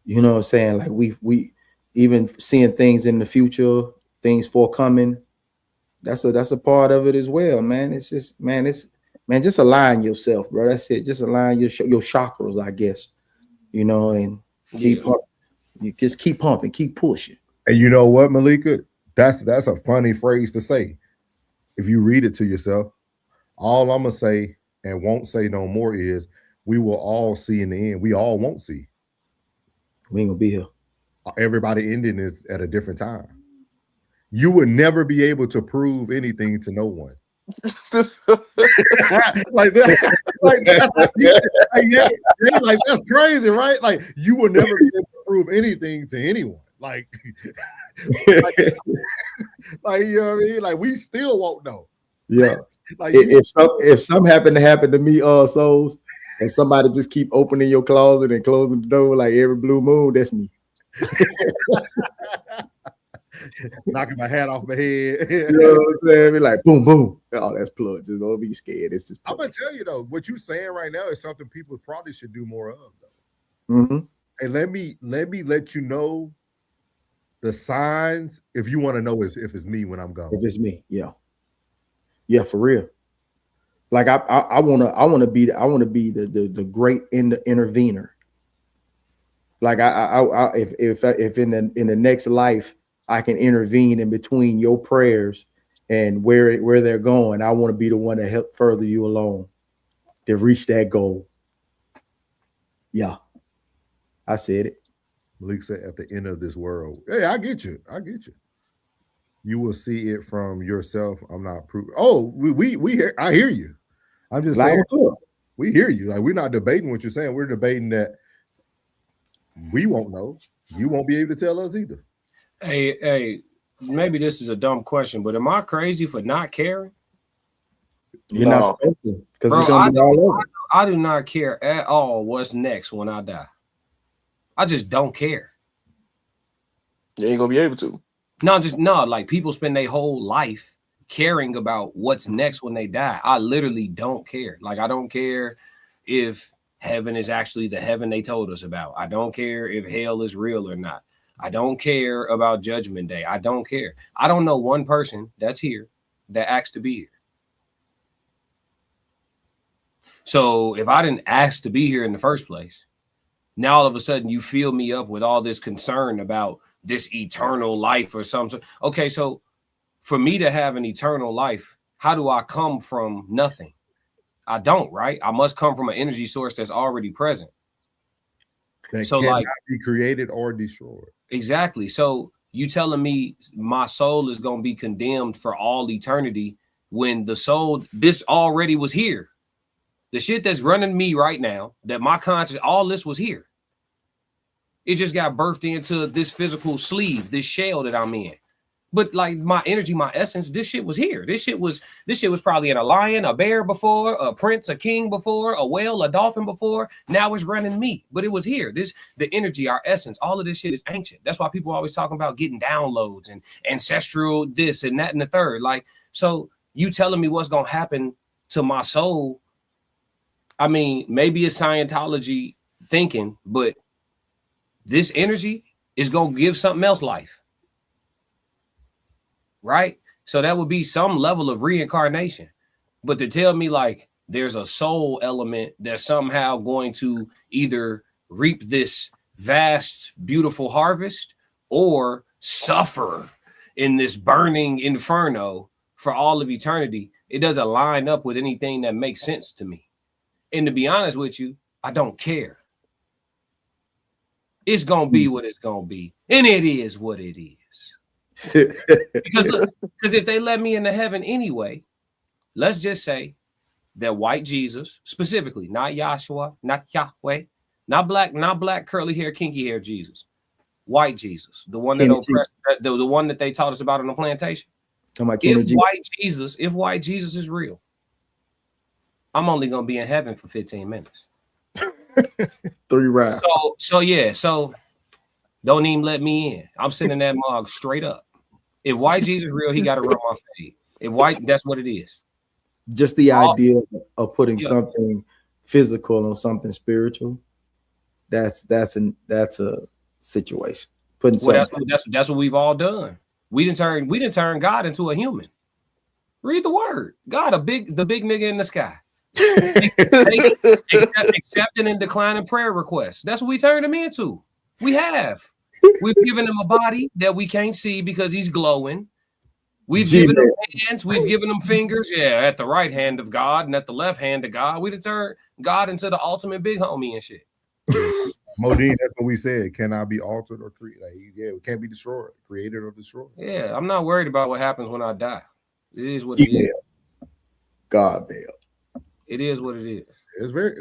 Speaker 4: you know what I'm saying? Like we even seeing things in the future, things forthcoming. That's a part of it as well, man. It's just, man, just align yourself, bro. That's it. Just align your chakras, I guess, you know, and you just keep pumping, keep pushing.
Speaker 2: And you know what, Malika? That's a funny phrase to say. If you read it to yourself, all I'm gonna say and won't say no more is we will all see in the end. We all won't see.
Speaker 4: We ain't gonna be here.
Speaker 2: Everybody ending is at a different time. You would never be able to prove anything to no one. like that, like that's crazy, right? Like you will never be able to prove anything to anyone. Like, like you know what I mean? Like we still won't know.
Speaker 4: Yeah.
Speaker 2: Like
Speaker 4: if something happen to me, souls, and somebody just keep opening your closet and closing the door like every blue moon, that's me.
Speaker 2: Knocking my hat off my head.
Speaker 4: You know what I'm saying? Be like boom, boom. Oh, that's plug. Just don't be scared. It's just
Speaker 2: I'm gonna tell you though, what you're saying right now is something people probably should do more of though.
Speaker 4: Mm-hmm.
Speaker 2: And let you know the signs if you want to know if it's me when I'm gone.
Speaker 4: If it's me, yeah, for real. Like I wanna be the great intervener. Like if in the next life I can intervene in between your prayers and where they're going, I want to be the one to help further you along to reach that goal. Yeah, I said it.
Speaker 2: Malik said at the end of this world. Hey, I get you. You will see it from yourself. I'm not proving. Oh, we hear. I hear you. I'm just saying we hear you. Like we're not debating what you're saying. We're debating that we won't know. You won't be able to tell us either.
Speaker 3: Hey, maybe this is a dumb question, but am I crazy for not caring?
Speaker 4: You're not supposed to, because it's gonna be all over.
Speaker 3: I do not care at all what's next when I die. I just don't care.
Speaker 7: You ain't gonna be able to.
Speaker 3: No, like people spend their whole life caring about what's next when they die. I literally don't care. Like I don't care if heaven is actually the heaven they told us about. I don't care if hell is real or not. I don't care about Judgment Day. I don't care. I don't know one person that's here that asked to be here. So if I didn't ask to be here in the first place, now all of a sudden you fill me up with all this concern about this eternal life or something. Okay, so for me to have an eternal life, how do I come from nothing? I don't, right? I must come from an energy source that's already present.
Speaker 2: That so cannot be created or destroyed.
Speaker 3: Exactly. So you telling me my soul is going to be condemned for all eternity when the soul, this already was here. The shit that's running me right now, that my conscious, all this was here. It just got birthed into this physical sleeve, this shell that I'm in. But like my energy, my essence, this shit was here. This shit was probably in a lion, a bear before, a prince, a king before, a whale, a dolphin before. Now it's running me, but it was here. The energy, our essence, all of this shit is ancient. That's why people always talking about getting downloads and ancestral this and that and the third. Like, so you telling me what's gonna happen to my soul? I mean, maybe it's Scientology thinking, but this energy is gonna give something else life. Right? So that would be some level of reincarnation. But to tell me like there's a soul element that's somehow going to either reap this vast, beautiful harvest or suffer in this burning inferno for all of eternity, it doesn't line up with anything that makes sense to me. And to be honest with you, I don't care. It's gonna be what it's gonna be, and it is what it is. Because if they let me into heaven anyway, let's just say that white Jesus, specifically, not Yahshua, not Yahweh, not black curly hair, kinky hair Jesus, white Jesus, the one that oppressed, the one that they taught us about on the plantation. If white Jesus is real, I'm only gonna be in heaven for 15 minutes.
Speaker 4: 3 rounds.
Speaker 3: So don't even let me in. I'm sending that mug straight up. If white Jesus is real, he got to run my fade. If white, that's what it is.
Speaker 4: Just the idea of putting something physical on something spiritual. That's a situation. Putting
Speaker 3: that's what we've all done. We didn't turn God into a human. Read the word. God, the big nigga in the sky. Accepting and declining prayer requests. That's what we turned him into. We've given him a body that we can't see because he's glowing. We've given him hands, we've given him fingers. Yeah, at the right hand of God and at the left hand of God. We turned God into the ultimate big homie and shit.
Speaker 2: Modine, that's what we said. It cannot be altered or created. It can't be destroyed, created or destroyed.
Speaker 3: Yeah, I'm not worried about what happens when I die. It is what it is.
Speaker 4: God damn.
Speaker 3: It is what it is.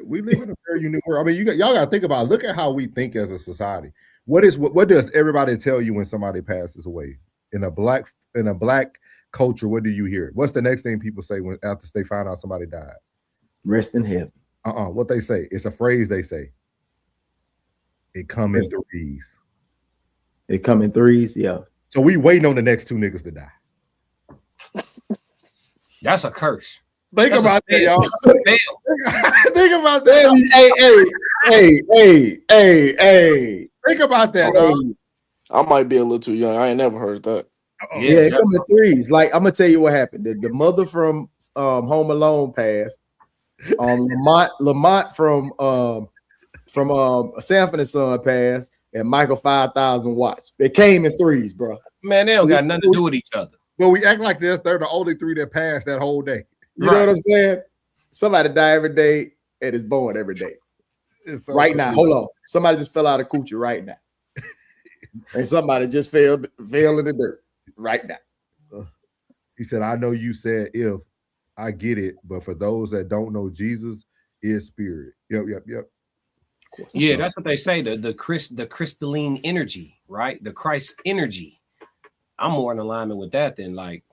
Speaker 2: We live in a very unique world. I mean, y'all got to think about it. Look at how we think as a society. What does everybody tell you when somebody passes away? In a black culture, what do you hear? What's the next thing people say after they find out somebody died?
Speaker 4: Rest in heaven.
Speaker 2: What they say? It's a phrase they say. It come in threes.
Speaker 4: It come in threes, yeah.
Speaker 2: So we waiting on the next 2 niggas to die.
Speaker 3: That's a curse.
Speaker 2: Think about that, y'all. Think about that. Hey. Think about that, dog.
Speaker 7: I might be a little too young. I ain't never heard that.
Speaker 4: Yeah, it come in threes. Like, I'm gonna tell you what happened. The mother from Home Alone passed. Lamont from Sanford and Son passed, and Michael 5,000 watts. They came in threes, bro.
Speaker 3: Man, they don't got nothing to do with each other.
Speaker 2: But we act like they're the only 3 that passed that whole day.
Speaker 4: You know what I'm saying? Somebody die every day and is born every day. So right now, hold on. Somebody just fell out of coochie right now. And somebody just fell in the dirt right now.
Speaker 2: He said, I know you said if, I get it, but for those that don't know, Jesus is spirit. Yep.
Speaker 3: Yeah, that's what they say. The crystalline energy, right? The Christ energy. I'm more in alignment with that than like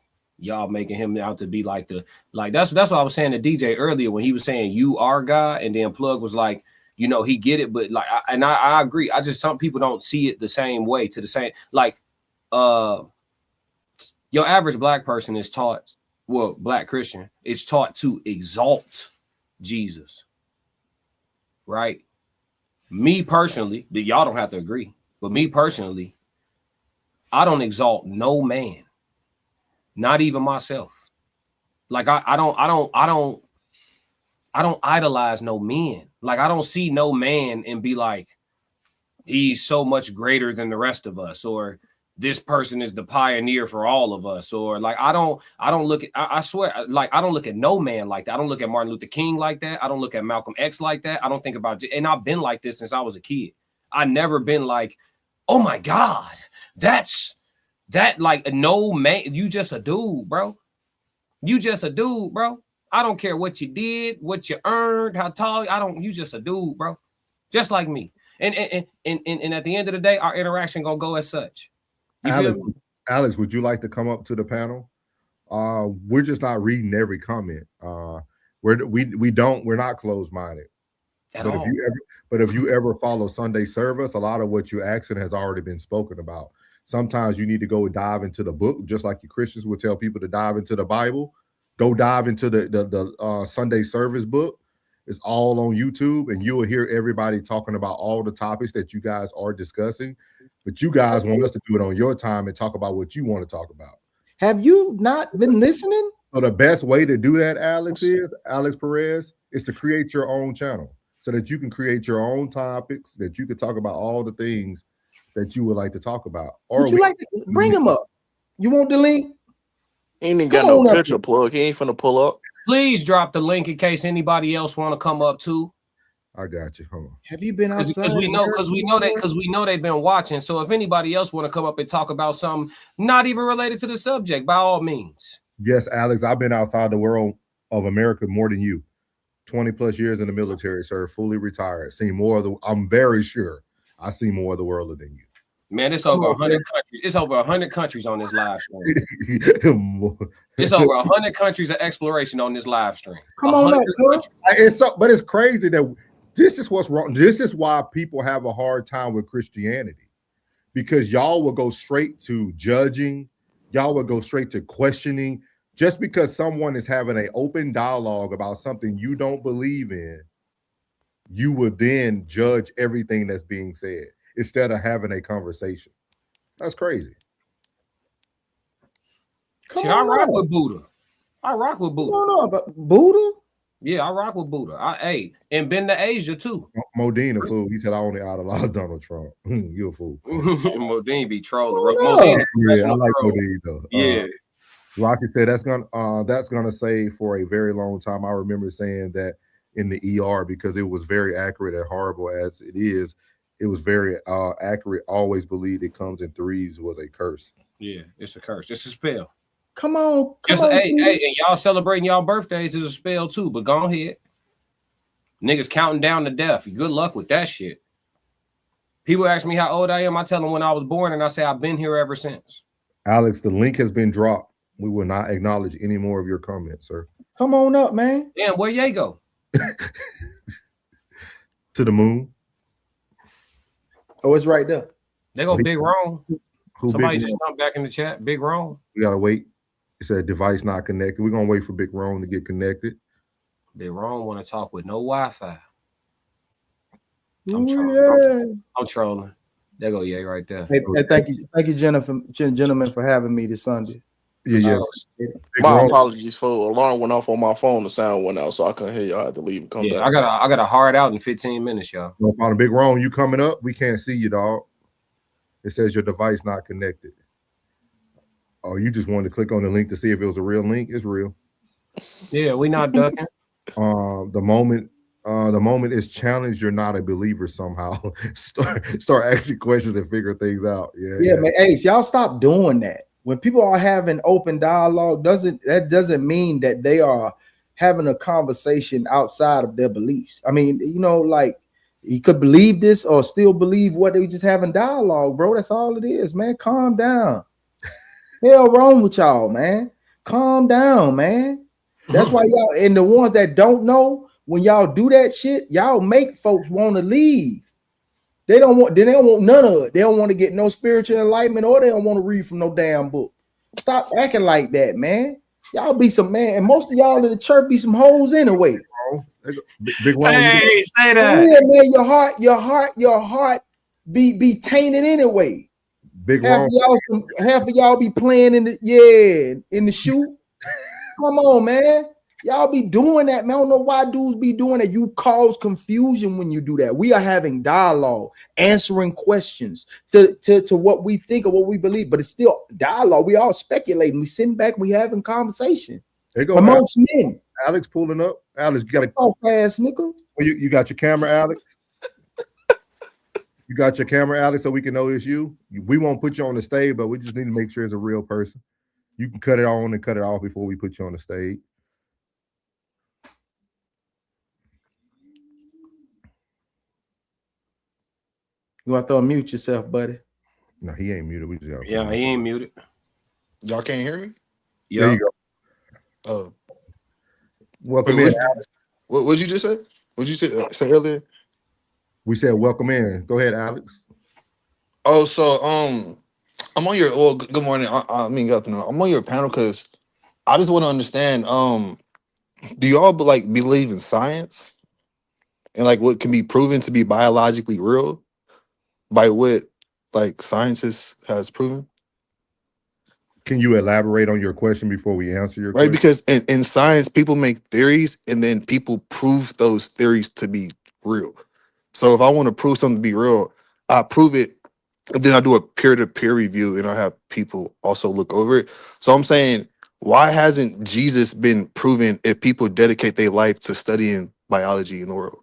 Speaker 3: y'all making him out to be like that's what I was saying to DJ earlier when he was saying you are God, and then Plug was like, you know, he get it, but like I agree. I just some people don't see it the same way to the same like your average black person is taught, well, black Christian is taught to exalt Jesus. Right? Me personally, y'all don't have to agree, but me personally, I don't exalt no man. Not even myself. Like I don't idolize no men. Like I don't see no man and be like, he's so much greater than the rest of us, or this person is the pioneer for all of us, or like I don't look at, I swear, like I don't look at no man like that. I don't look at Martin Luther King like that. I don't look at Malcolm X like that. I don't think about, and I've been like this since I was a kid. I never been like, oh my God, that's that, like no man, you just a dude, bro. You just a dude, bro. I don't care what you did, what you earned, how tall. You just a dude, bro. Just like me. And at the end of the day, our interaction gonna go as such.
Speaker 2: Alex, would you like to come up to the panel? We're just not reading every comment. We're not closed-minded. But if you ever follow Sunday service, a lot of what you're asking has already been spoken about. Sometimes you need to go dive into the book, just like you Christians would tell people to dive into the Bible. Go dive into the Sunday service book. It's all on YouTube, and you will hear everybody talking about all the topics that you guys are discussing. But you guys want us to do it on your time and talk about what you want to talk about.
Speaker 4: Have you not been listening?
Speaker 2: So the best way to do that, Alex Perez, is to create your own channel so that you can create your own topics, that you can talk about all the things that you would like to talk about. Or
Speaker 4: would you like to bring them up? You want the link?
Speaker 7: He ain't even
Speaker 4: Come
Speaker 7: got no
Speaker 4: on up
Speaker 7: picture plug. He ain't finna pull up.
Speaker 3: Please drop the link in case anybody else want to come up too.
Speaker 2: I got you. Hold on.
Speaker 4: Have you been outside?
Speaker 3: Because we know they've been watching. So if anybody else want to come up and talk about something not even related to the subject, by all means.
Speaker 2: Yes, Alex, I've been outside the world of America more than you. 20 plus years in the military, sir, fully retired. Seen more of the, I'm very sure I see more of the world than you.
Speaker 3: Man, it's over 100 countries. It's over 100 countries on this live stream. It's over 100 countries of exploration on this live stream.
Speaker 4: Come on up, coach.
Speaker 2: But it's crazy that this is what's wrong. This is why people have a hard time with Christianity, because y'all will go straight to judging. Y'all will go straight to questioning. Just because someone is having an open dialogue about something you don't believe in, you will then judge everything that's being said instead of having a conversation. That's crazy.
Speaker 3: See, I rock with Buddha. I rock with Buddha.
Speaker 4: No, but Buddha?
Speaker 3: Yeah, I rock with Buddha. And been to Asia too.
Speaker 2: Modine a fool. He said I only idolize Donald Trump. You a fool.
Speaker 3: Modine be trolling.
Speaker 2: Yeah, I like Modine though.
Speaker 3: Yeah.
Speaker 2: Rocky said that's gonna say for a very long time. I remember saying that in the ER because it was very accurate and horrible as it is. It was very accurate. Always believed it comes in threes was a curse.
Speaker 3: Yeah, it's a curse. It's a spell.
Speaker 4: Come on.
Speaker 3: Hey, and y'all celebrating y'all birthdays is a spell too, but go ahead. Niggas counting down to death. Good luck with that shit. People ask me how old I am. I tell them when I was born, and I say I've been here ever since.
Speaker 2: Alex, the link has been dropped. We will not acknowledge any more of your comments, sir.
Speaker 4: Come on up, man.
Speaker 3: Damn, where Ye go?
Speaker 2: To the moon.
Speaker 4: Oh, it's right there.
Speaker 3: They go Big Rome. Somebody
Speaker 2: Big
Speaker 3: just jumped back in the chat. Big Rome.
Speaker 2: We gotta wait. It said device not connected. We're gonna wait for Big Rome to get connected.
Speaker 3: Big Rome want to talk with no Wi-Fi. I'm trolling. There go Ye right there.
Speaker 4: Hey, thank you, gentlemen, for having me this Sunday.
Speaker 2: Yeah.
Speaker 7: My apologies for alarm went off on my phone. The sound went out, so I couldn't hear y'all. I had to leave and come back.
Speaker 3: I got a hard out in 15 minutes, y'all.
Speaker 2: No problem. Big Rome, you coming up? We can't see you, dog. It says your device not connected. Oh, you just wanted to click on the link to see if it was a real link? It's real.
Speaker 3: Yeah, we not ducking.
Speaker 2: The moment it's challenged, you're not a believer somehow. start asking questions and figure things out. Yeah,
Speaker 4: man. Hey, y'all stop doing that. When people are having open dialogue, doesn't mean that they are having a conversation outside of their beliefs. I mean, like he could believe this or still believe what they were just having dialogue, bro. That's all it is, man. Calm down. Hell wrong with y'all, man. Calm down, man. That's why y'all, and the ones that don't know, when y'all do that shit, y'all make folks want to leave. They don't want none of it. They don't want to get no spiritual enlightenment, or they don't want to read from no damn book. Stop acting like that, man. Y'all be some man, and most of y'all in the church be some hoes anyway.
Speaker 2: Big one.
Speaker 3: Hey, say that.
Speaker 4: Yeah, man, your heart be tainted anyway.
Speaker 2: Big
Speaker 4: half of y'all be playing in the shoot. Come on, man. Y'all be doing that, man. I don't know why dudes be doing that. You cause confusion when you do that. We are having dialogue, answering questions to what we think or what we believe, but it's still dialogue. We all speculating. We sitting back, we having conversation.
Speaker 2: There you go,
Speaker 4: amongst men.
Speaker 2: Alex pulling up. Alex, you got to
Speaker 4: so fast, nigga.
Speaker 2: Well, you got your camera, Alex. You got your camera, Alex, so we can know it's you. We won't put you on the stage, but we just need to make sure it's a real person. You can cut it on and cut it off before we put you on the stage.
Speaker 4: You want to unmute yourself, buddy?
Speaker 2: No, he ain't muted. We just got.
Speaker 3: He ain't muted.
Speaker 10: Y'all can't hear me?
Speaker 3: Yeah.
Speaker 2: There you go.
Speaker 10: Oh,
Speaker 2: welcome in.
Speaker 10: What did you just say? What did you say earlier?
Speaker 2: We said welcome in. Go ahead, Alex.
Speaker 10: Oh, so I'm on your. Well, good morning. I mean, good afternoon. I'm on your panel because I just want to understand. Do y'all believe in science and what can be proven to be biologically real by what scientists has proven?
Speaker 2: Can you elaborate on your question before we answer your
Speaker 10: question?
Speaker 2: Right,
Speaker 10: because in science, people make theories and then people prove those theories to be real. So if I want to prove something to be real, I prove it And then I do a peer-to-peer review, and I have people also look over it. So I'm saying, why hasn't Jesus been proven if people dedicate their life to studying biology in the world?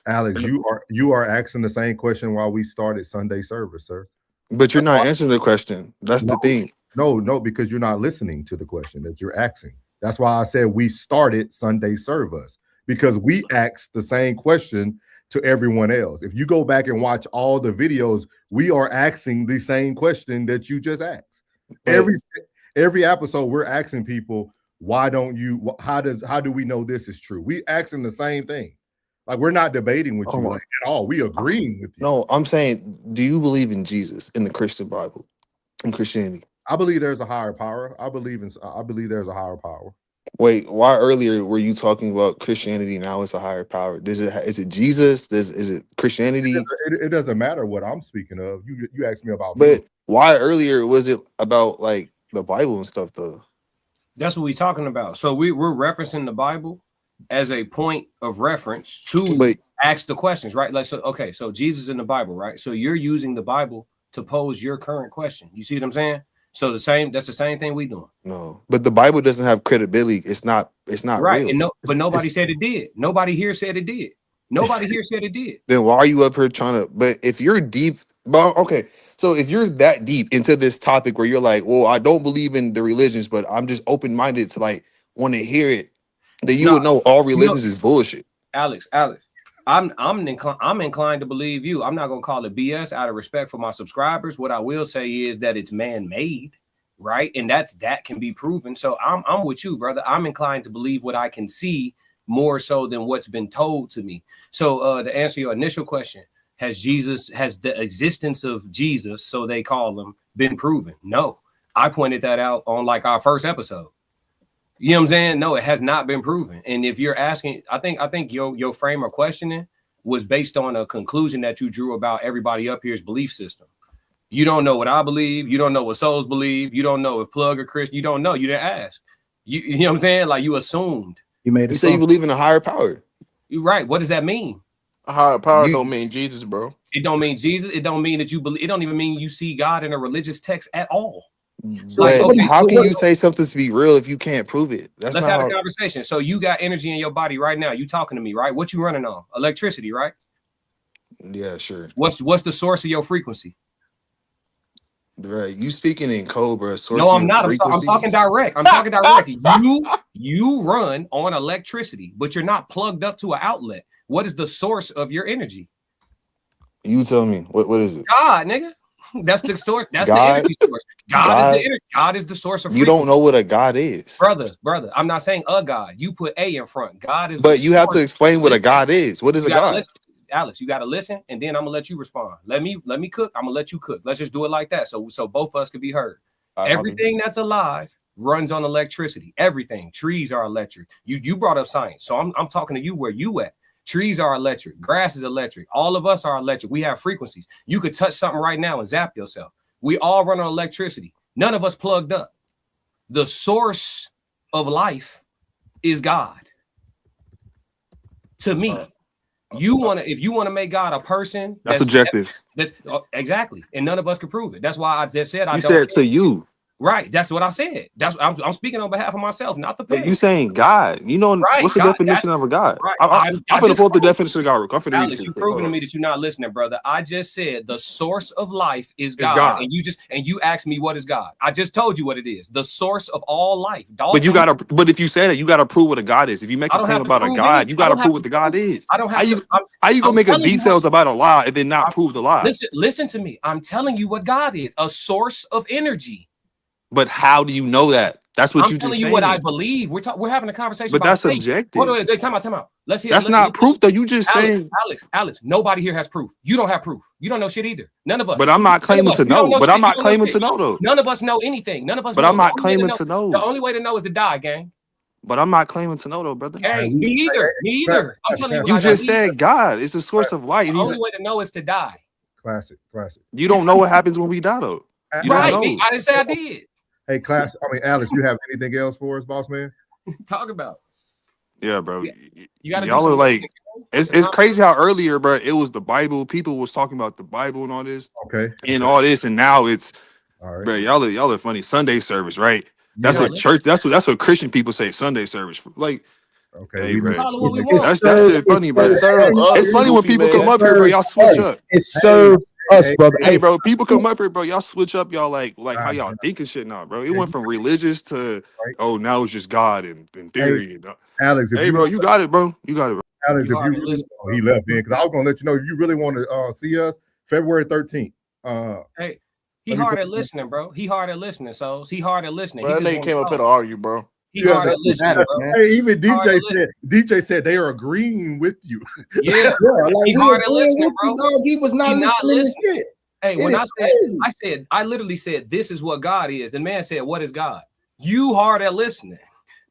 Speaker 2: Alex, you are asking the same question while we started Sunday service, sir.
Speaker 10: But you're not answering the question. That's the thing.
Speaker 2: No, because you're not listening to the question that you're asking. That's why I said we started Sunday service, because we asked the same question to everyone else. If you go back and watch all the videos, we are asking the same question that you just asked. Every episode, we're asking people, why don't you? How do we know this is true? We asking the same thing. Like, we're not debating with you like, at all. We agreeing with you.
Speaker 10: No, I'm saying, do you believe in Jesus, in the Christian Bible, in Christianity?
Speaker 2: I believe there's a higher power. I believe there's a higher power.
Speaker 10: Wait, why earlier were you talking about Christianity? Now it's a higher power. Is it Jesus? Is it Christianity?
Speaker 2: It doesn't matter what I'm speaking of. You asked me about,
Speaker 10: but why earlier was it about like the Bible and stuff though?
Speaker 3: That's what we're talking about. So we're referencing the Bible as a point of reference to ask the questions, right? Like, so okay, so Jesus in the Bible, right? So you're using the Bible to pose your current question. You see what I'm saying? So that's the same thing we doing.
Speaker 10: No, but the Bible doesn't have credibility. It's not
Speaker 3: right.
Speaker 10: Real.
Speaker 3: And but nobody said it did. Nobody here said it did. Nobody here said it did.
Speaker 10: Then why are you up here trying to? But if you're deep, well, okay. So if you're that deep into this topic where you're like, well, I don't believe in the religions, but I'm just open-minded to like want to hear it, then you would know all religions is bullshit.
Speaker 3: Alex, I'm inclined to believe you. I'm not gonna call it BS out of respect for my subscribers. What I will say is that it's man-made, right? And that can be proven. So I'm with you, brother. I'm inclined to believe what I can see more so than what's been told to me. So to answer your initial question, has the existence of Jesus, so they call him, been proven? No. I pointed that out on like our first episode. You know what I'm saying? No, it has not been proven. And if you're asking, I think your frame of questioning was based on a conclusion that you drew about everybody up here's belief system. You don't know what I believe. You don't know what souls believe. You don't know if Plug or Chris. You don't know. You didn't ask. You know what I'm saying? Like, you assumed.
Speaker 10: You say you believe in a higher power.
Speaker 3: You're right. What does that mean?
Speaker 7: A higher power don't mean Jesus, bro.
Speaker 3: It don't mean Jesus. It don't mean that you believe. It don't even mean you see God in a religious text at all.
Speaker 10: So, how can you say something to be real if you can't prove it?
Speaker 3: Let's have a conversation. So you got energy in your body right now. You talking to me, right? What you running on? Electricity, right?
Speaker 10: Yeah, sure.
Speaker 3: What's the source of your frequency?
Speaker 10: Right, you speaking in code, bro.
Speaker 3: No, I'm not. I'm talking direct. I'm talking direct. You run on electricity, but you're not plugged up to an outlet. What is the source of your energy?
Speaker 10: You tell me. What is it?
Speaker 3: God, nigga. That's the source. That's
Speaker 10: God?
Speaker 3: The energy source. God is the energy. God is the source of frequency.
Speaker 10: You don't know what a God is,
Speaker 3: brother. I'm not saying a God. You put a in front. God is.
Speaker 10: But you have to explain what a God is. What is a God?
Speaker 3: Listen. Alex, you got to listen, and then I'm gonna let you respond. Let me cook. I'm gonna let you cook. Let's just do it like that, so both of us can be heard. Everything that's alive runs on electricity. Everything. Trees are electric. You brought up science, so I'm talking to you where you at. Trees are electric. Grass is electric. All of us are electric. We have frequencies. You could touch something right now and zap yourself. We all run on electricity. None of us plugged up. The source of life is God. To me. If you want to make God a person,
Speaker 10: that's subjective.
Speaker 3: That's exactly, and none of us can prove it. That's why I just said
Speaker 10: I said to you.
Speaker 3: Right, that's what I said. I'm speaking on behalf of myself, not the pig.
Speaker 10: You saying God? You know what's the definition of a God?
Speaker 3: Right.
Speaker 10: I'm gonna pull up the definition of God.
Speaker 3: Alex, you're proving to me that you're not listening, brother. I just said the source of life is God, and you asked me what is God. I just told you what it is. The source of all life.
Speaker 10: But if you say that, you gotta prove what a God is. If you make a claim about a God, you gotta prove what the God is.
Speaker 3: I don't have
Speaker 10: how you gonna make a details about a lie and then not prove the lie?
Speaker 3: Listen to me. I'm telling you what God is: a source of energy.
Speaker 10: But how do you know that? That's what
Speaker 3: I'm telling you what I believe. We're having a conversation.
Speaker 10: But that's subjective.
Speaker 3: Time out.
Speaker 10: That's not proof, though. You just saying.
Speaker 3: Alex. Nobody here has proof. You don't have proof. You don't know shit either. None of us.
Speaker 10: But I'm not claiming to know. But I'm not claiming to know though.
Speaker 3: None of us know anything. None of us.
Speaker 10: But I'm not claiming to know.
Speaker 3: The only way to know is to die, gang.
Speaker 10: But I'm not claiming to know though, brother.
Speaker 3: Hey, me either. I'm telling you.
Speaker 10: You just said God is the source of light.
Speaker 3: The only way to know is to die.
Speaker 2: Classic.
Speaker 10: You don't know what happens when we die though.
Speaker 3: Right. I didn't say I did.
Speaker 2: Hey, Alex, you have anything else for us, boss man?
Speaker 3: Talk about.
Speaker 10: Yeah, bro.
Speaker 3: You gotta
Speaker 10: y'all are like It's crazy how earlier, bro, it was the Bible. People was talking about the Bible and all this,
Speaker 2: Okay.
Speaker 10: and all this, and now it's,
Speaker 2: All right.
Speaker 10: bro, y'all are funny. Sunday service, right? That's
Speaker 2: Yeah.
Speaker 10: what church. That's what Christian people say. Sunday service, like,
Speaker 2: Okay.
Speaker 10: hey,
Speaker 2: we
Speaker 10: bro,
Speaker 2: know.
Speaker 3: Call it what we
Speaker 4: It's
Speaker 3: want.
Speaker 10: that's
Speaker 4: serve-
Speaker 10: shit funny, bro.
Speaker 4: it's
Speaker 7: serve us,
Speaker 10: It's funny when
Speaker 7: goofy
Speaker 10: people
Speaker 7: man.
Speaker 10: come up here, bro. Y'all switch up.
Speaker 4: It serves us,
Speaker 2: hey,
Speaker 4: brother.
Speaker 10: Hey, bro, people come up here, bro. Y'all switch up, y'all like how
Speaker 2: God,
Speaker 10: y'all
Speaker 2: man.
Speaker 10: thinking shit now, bro. It
Speaker 2: Yeah,
Speaker 10: went from religious to
Speaker 2: right.
Speaker 10: oh, now it's just God and theory. And,
Speaker 2: Alex, if
Speaker 10: hey,
Speaker 2: you
Speaker 10: bro, you got it, bro. You got it, bro.
Speaker 2: Alex,
Speaker 3: You
Speaker 2: if
Speaker 3: hard
Speaker 2: you
Speaker 3: to
Speaker 2: really,
Speaker 3: listen,
Speaker 2: oh, he left in because I was gonna let you know if you really want to see us February 13th.
Speaker 3: Hey, he
Speaker 2: Let me
Speaker 3: hard
Speaker 2: put-
Speaker 3: at listening, bro. He hard at listening, so he hard at listening.
Speaker 7: Bro, that
Speaker 3: He just
Speaker 7: nigga
Speaker 3: wanna
Speaker 7: came up here to
Speaker 3: talk.
Speaker 7: argue, bro.
Speaker 3: He
Speaker 2: Yeah,
Speaker 3: hard at listening,
Speaker 4: matter,
Speaker 3: bro.
Speaker 4: man.
Speaker 2: Hey, even
Speaker 3: Hard to
Speaker 2: DJ said they are agreeing with you.
Speaker 3: Yeah,
Speaker 4: Yeah, like
Speaker 3: he
Speaker 4: we
Speaker 3: hard at
Speaker 4: agreeing
Speaker 3: listening,
Speaker 4: with you,
Speaker 3: bro.
Speaker 4: dog. He was not
Speaker 3: He not
Speaker 4: listening to
Speaker 3: listening.
Speaker 4: shit.
Speaker 3: Hey,
Speaker 4: It
Speaker 3: when
Speaker 4: is
Speaker 3: I
Speaker 4: crazy.
Speaker 3: I literally said, this is what God is. The man said, what is God? You hard at listening.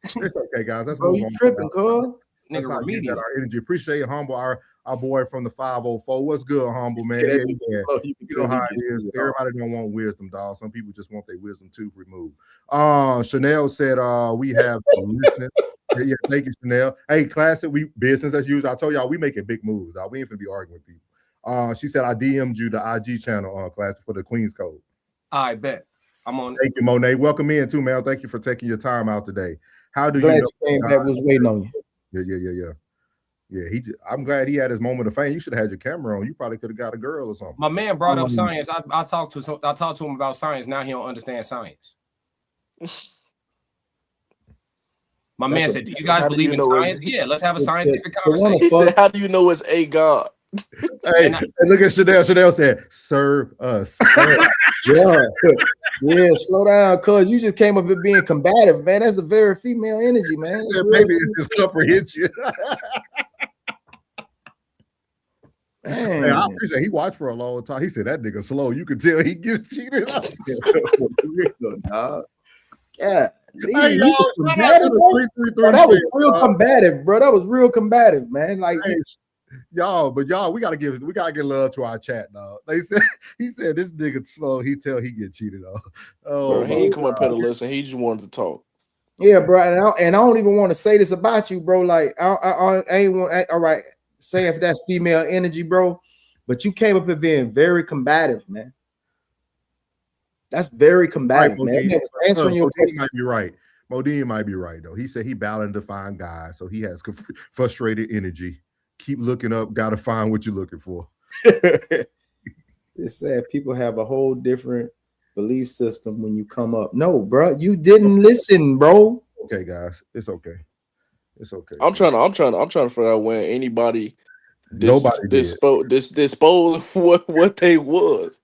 Speaker 2: It's okay, guys. Let's
Speaker 4: Bro,
Speaker 2: move
Speaker 4: you
Speaker 2: on.
Speaker 4: tripping, cuz.
Speaker 2: Let's
Speaker 3: Nigga
Speaker 2: not give that
Speaker 3: remedial.
Speaker 2: our energy. Appreciate Humble, our boy from the 504. What's good, Humble, man?
Speaker 4: Yeah,
Speaker 2: Yeah.
Speaker 4: bro, you can
Speaker 2: You know
Speaker 4: tell
Speaker 2: how
Speaker 4: he
Speaker 2: it is.
Speaker 4: gets
Speaker 2: Everybody don't want wisdom, dog. Some people just want their wisdom tooth removed. Chanel said we have listening. Yeah, thank you, Chanel. Hey, classic, we business as usual. I told y'all we making big moves, dog. We ain't finna be arguing with people. She said I DM'd you the IG channel classic for the Queen's Code.
Speaker 3: I bet. I'm on.
Speaker 2: Thank you, Monet. Welcome in too, man. Thank you for taking your time out today. How do
Speaker 4: Glad
Speaker 2: you know
Speaker 4: you came back. Was waiting on you.
Speaker 2: Yeah, I'm glad he had his moment of fame. You should have had your camera on. You probably could have got a girl or something.
Speaker 3: My man brought up science. I talked to him about science. Now he don't understand science. My man said, "Do you guys believe in science? Yeah, let's have a scientific conversation."
Speaker 7: He said, "How do you know it's a God?"
Speaker 2: Hey, look at Chanel. Chanel said, "Serve us."
Speaker 4: Yeah, slow down, cuz you just came up with being combative, man. That's a very female energy, man.
Speaker 2: Said, maybe it's just comprehension. Man, I appreciate he watched for a long time. He said that nigga slow. You could tell he gets cheated out.
Speaker 4: Yeah.
Speaker 2: Hey, y'all, shout out to the 333
Speaker 4: that was real combative, bro. That was real combative, man. Like
Speaker 2: hey, y'all, we gotta give love to our chat, dog. They said he said this nigga slow. He tell he get cheated on. Oh,
Speaker 7: Bro, he ain't come up here to listen. He just wanted to talk.
Speaker 4: Yeah, bro. And I don't even want to say this about you, bro. Like I ain't want. All right, say if that's female energy, bro. But you came up here being very combative, man. That's very combative,
Speaker 2: right,
Speaker 4: man. That was answering your question.
Speaker 2: might be right. Modine might be right though. He said he battling to find guys, so he has frustrated energy. Keep looking up. Got to find what you're looking for.
Speaker 4: It's sad people have a whole different belief system when you come up. No, bro, you didn't listen, bro.
Speaker 2: Okay, guys, it's okay. It's okay.
Speaker 7: I'm trying to figure out when anybody
Speaker 2: dispose
Speaker 7: what they was.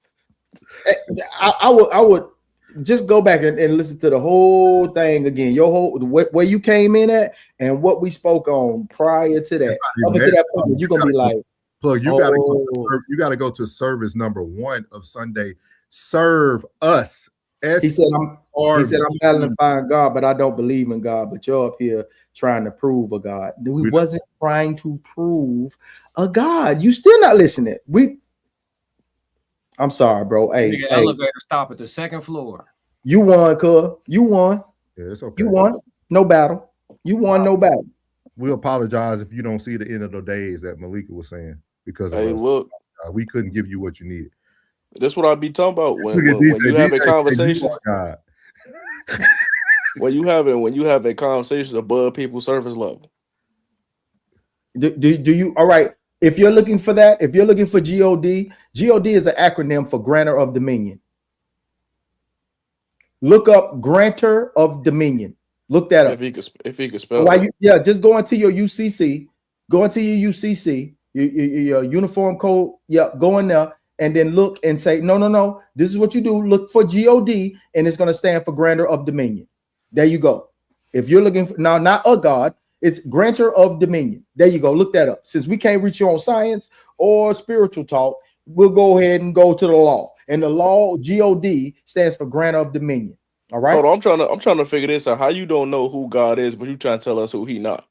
Speaker 4: I would just go back and listen to the whole thing again. Your whole where you came in at and what we spoke on prior to that. Up to that point, you're gonna be like,
Speaker 2: plug. You gotta go to service number 1 of Sunday. Serve us.
Speaker 4: He said I'm battling to find God, but I don't believe in God. But you're up here trying to prove a God. We wasn't trying to prove a God. You still not listening. I'm sorry, bro. Hey,
Speaker 3: elevator stop at the 2nd floor.
Speaker 4: You won, cuz. You won.
Speaker 2: Yeah, it's okay.
Speaker 4: You won. No battle. You won. No battle.
Speaker 2: We apologize if you don't see the end of the days that Malika was saying because of us.
Speaker 7: Look,
Speaker 2: we couldn't give you what you needed.
Speaker 7: That's what I be talking about when you having conversations. when you having conversations above people's surface level.
Speaker 4: Do you all right? If you're looking for that, if you're looking for GOD, GOD is an acronym for Grantor of Dominion. Look up Grantor of Dominion. Look that up.
Speaker 7: If he could spell it.
Speaker 4: Just go into your UCC. Go into your UCC, your uniform code. Yeah, go in there and then look and say, no. This is what you do. Look for GOD, and it's going to stand for Grantor of Dominion. There you go. If you're looking for now, not a God. It's Grantor of Dominion. There you go. Look that up. Since we can't reach you on science or spiritual talk, we'll go ahead and go to the law. And the law, GOD, stands for Grantor of Dominion. All right.
Speaker 7: Hold on, I'm trying to figure this out. How you don't know who God is, but you trying to tell us who he not?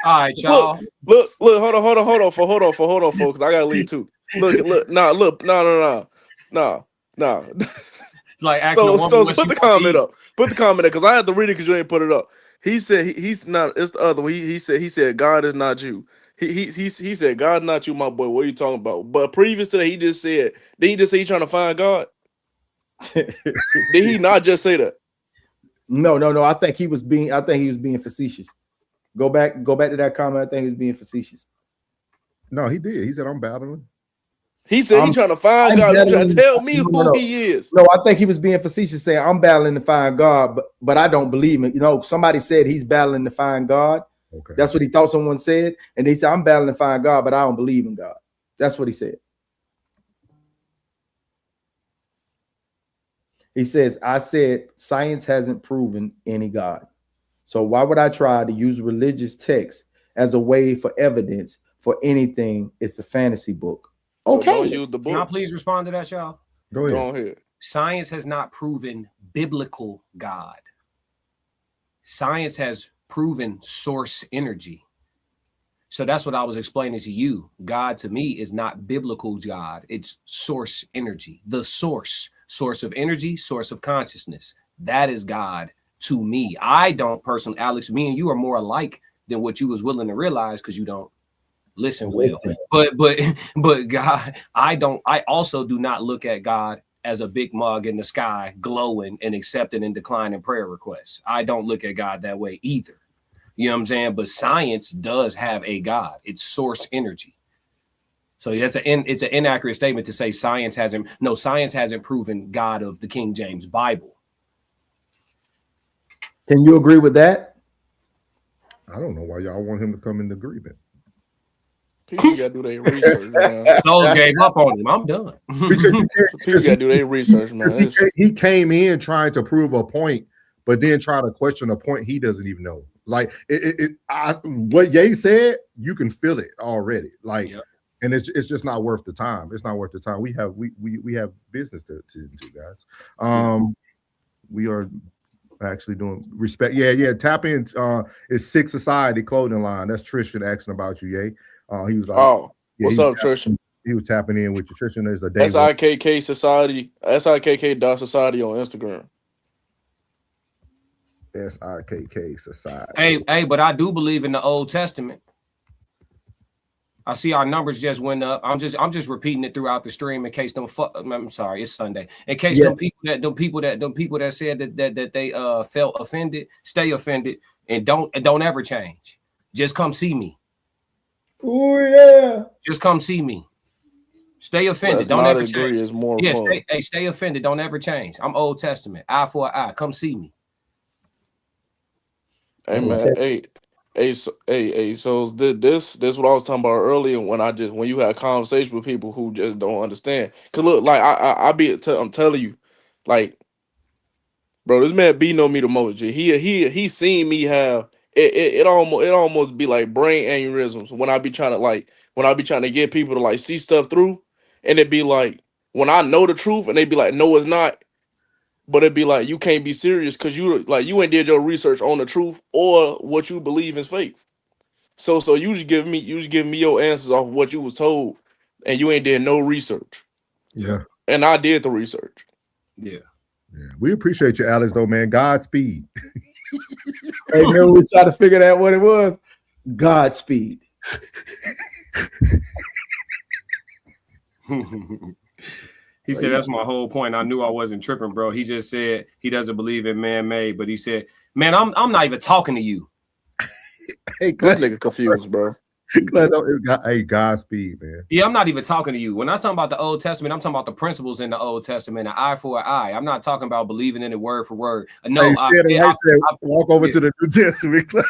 Speaker 3: All right, y'all.
Speaker 7: Look, hold on, folks. I gotta leave too. Look, no.
Speaker 3: Like
Speaker 7: so put the comment up. Put the comment up because I had to read it because you ain't put it up. He said he's not. It's the other one. He said God is not you. He said God not you, my boy. What are you talking about? But previous to that, he just said. Did he just say he trying to find God? Did he not just say that?
Speaker 4: No. I think he was being facetious. Go back to that comment. I think he was being facetious.
Speaker 2: No, he did. He said, I'm battling.
Speaker 7: He said he's trying to find God. He's trying to tell me who he is.
Speaker 4: No, I think he was being facetious, saying I'm battling to find God, but I don't believe it. You know, somebody said he's battling to find God.
Speaker 2: Okay.
Speaker 4: That's what he thought someone said, and he said I'm battling to find God, but I don't believe in God. That's what he said. He says, I said science hasn't proven any God. So why would I try to use religious text as a way for evidence for anything? It's a fantasy book.
Speaker 7: So
Speaker 4: Okay.
Speaker 7: don't use the book.
Speaker 3: Can I please respond to that, y'all?
Speaker 2: Go ahead.
Speaker 7: Go ahead.
Speaker 3: Science has not proven biblical God. Science has proven source energy. So that's what I was explaining to you. God to me is not biblical God. It's source energy. The source of energy, source of consciousness. That is God to me. I don't personally, Alex, me and you are more alike than what you was willing to realize because you don't listen well. But God, I also do not look at God as a big mug in the sky glowing and accepting and declining prayer requests. I don't look at God that way either. You know what I'm saying? But science does have a God. It's source energy. So it's an inaccurate statement to say science hasn't proven God of the King James Bible.
Speaker 4: Can you agree with that?
Speaker 2: I don't know why y'all want him to come into agreement.
Speaker 7: People gotta do their research, man.
Speaker 3: Those gave up on him. I'm done.
Speaker 7: People gotta do their research, man.
Speaker 2: He came in trying to prove a point, but then try to question a point he doesn't even know. Like what Ye said, you can feel it already. Like, yep. And it's just not worth the time. It's not worth the time. We have business to do, guys. We are actually doing respect. Yeah. Tap in. It's Six Society clothing line. That's Tristan asking about you, Ye. He was like,
Speaker 7: "Oh, what's up, Tristan?"
Speaker 2: He was tapping in with you. Tristan is a day.
Speaker 7: SIKK Society, SIKK.Society on Instagram.
Speaker 2: SIKK Society.
Speaker 3: Hey, but I do believe in the Old Testament. I see our numbers just went up. I'm just repeating it throughout the stream in case I'm sorry, it's Sunday. In case them people that said that they felt offended, stay offended and don't ever change. Just come see me.
Speaker 4: Oh yeah.
Speaker 3: Just come see me. Stay offended.
Speaker 7: Let's
Speaker 3: don't
Speaker 7: not
Speaker 3: ever
Speaker 7: agree
Speaker 3: change.
Speaker 7: Is more
Speaker 3: fun. Stay offended. Don't ever change. I'm Old Testament. Eye for an eye. Come see me.
Speaker 7: Hey man, so this what I was talking about earlier when you had a conversation with people who just don't understand. Cause look, like I'm telling you, like, bro, this man B know me the most. He seen me have it almost be like brain aneurysms when I be trying to get people to like see stuff through, and it be like when I know the truth and they be like, no, it's not. But it'd be like you can't be serious because you ain't did your research on the truth or what you believe is fake. So you just give me your answers off of what you was told, and you ain't did no research.
Speaker 2: Yeah.
Speaker 7: And I did the research.
Speaker 3: Yeah.
Speaker 2: We appreciate you, Alex, though, man. Godspeed.
Speaker 4: Hey, remember we tried to figure out what it was? Godspeed.
Speaker 3: He said, that's my whole point. I knew I wasn't tripping, bro. He just said he doesn't believe in man-made, but he said, man, I'm not even talking to you.
Speaker 2: Hey,
Speaker 7: that nigga confused, bro.
Speaker 2: Hey, Godspeed, man.
Speaker 3: Yeah, I'm not even talking to you. When I'm talking about the Old Testament, I'm talking about the principles in the Old Testament, an eye for an eye. I'm not talking about believing in it word for word. No,
Speaker 2: I said walk over to the New Testament class.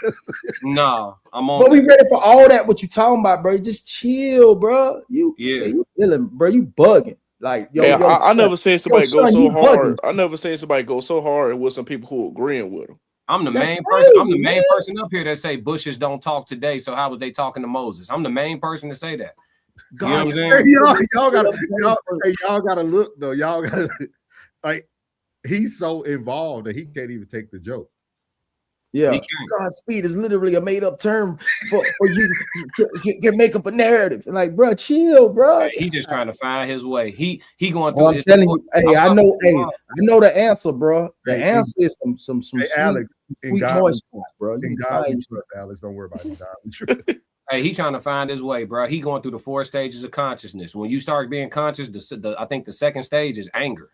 Speaker 3: No, I'm on.
Speaker 4: But we ready for all that. What you talking about, bro? Just chill, bro. You feeling, bro? You bugging. Like,
Speaker 7: I never seen somebody go so hard. I never seen somebody go so hard with some people who agreeing with him.
Speaker 3: I'm the main person. I'm the main person up here that say bushes don't talk today. So how was they talking to Moses? I'm the main person to say that. You know what I'm saying?
Speaker 2: Y'all gotta look though. Y'all gotta like he's so involved that he can't even take the joke.
Speaker 4: Yeah,
Speaker 3: He can't.
Speaker 4: Godspeed is literally a made up term for you can make up a narrative. Like, bro, chill, bro.
Speaker 3: He just trying to find his way. He going
Speaker 4: Oh,
Speaker 3: through.
Speaker 4: I'm telling you, hey, I know the answer, bro. The
Speaker 2: Hey,
Speaker 4: answer is some
Speaker 2: Hey,
Speaker 4: sweet,
Speaker 2: Alex, in
Speaker 4: sweet
Speaker 2: God,
Speaker 4: moist spot, bro. You
Speaker 2: in
Speaker 4: can
Speaker 2: God we
Speaker 4: find-
Speaker 2: trust, Alex. Don't worry about it. In God we trust.
Speaker 3: Hey, he trying to find his way, bro. He going through the 4 stages of consciousness. When you start being conscious, I think the second stage is anger.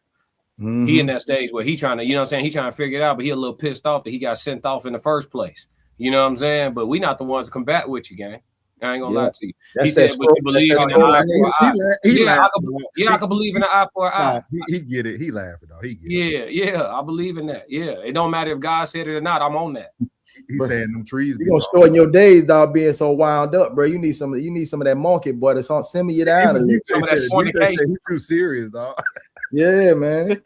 Speaker 4: Mhm.
Speaker 3: He in that stage where he trying to, you know what I'm saying? He trying to figure it out, but he a little pissed off that he got sent off in the first place. You know what I'm saying? But we not the ones to combat with you, gang. I ain't gonna lie to you.
Speaker 4: That's
Speaker 3: He said,
Speaker 4: that
Speaker 3: but you
Speaker 4: story-
Speaker 3: believe in
Speaker 4: that's
Speaker 3: the
Speaker 4: that
Speaker 3: eye
Speaker 4: story.
Speaker 3: for an eye.
Speaker 2: He
Speaker 3: Yeah,
Speaker 2: laughing,
Speaker 3: I can believe in the eye for an eye.
Speaker 2: He get it. He laughing though. He get it.
Speaker 3: Yeah, I believe in that. Yeah, it don't matter if God said it or not. I'm on that.
Speaker 2: He's
Speaker 4: Bro,
Speaker 2: saying them trees.
Speaker 4: You gonna shorten your days, dog, being so wound up, bro. You need some of that monkey boy that's on send me you down a little.
Speaker 3: Some of that fornication.
Speaker 2: He's too serious, dog.
Speaker 4: Yeah, man.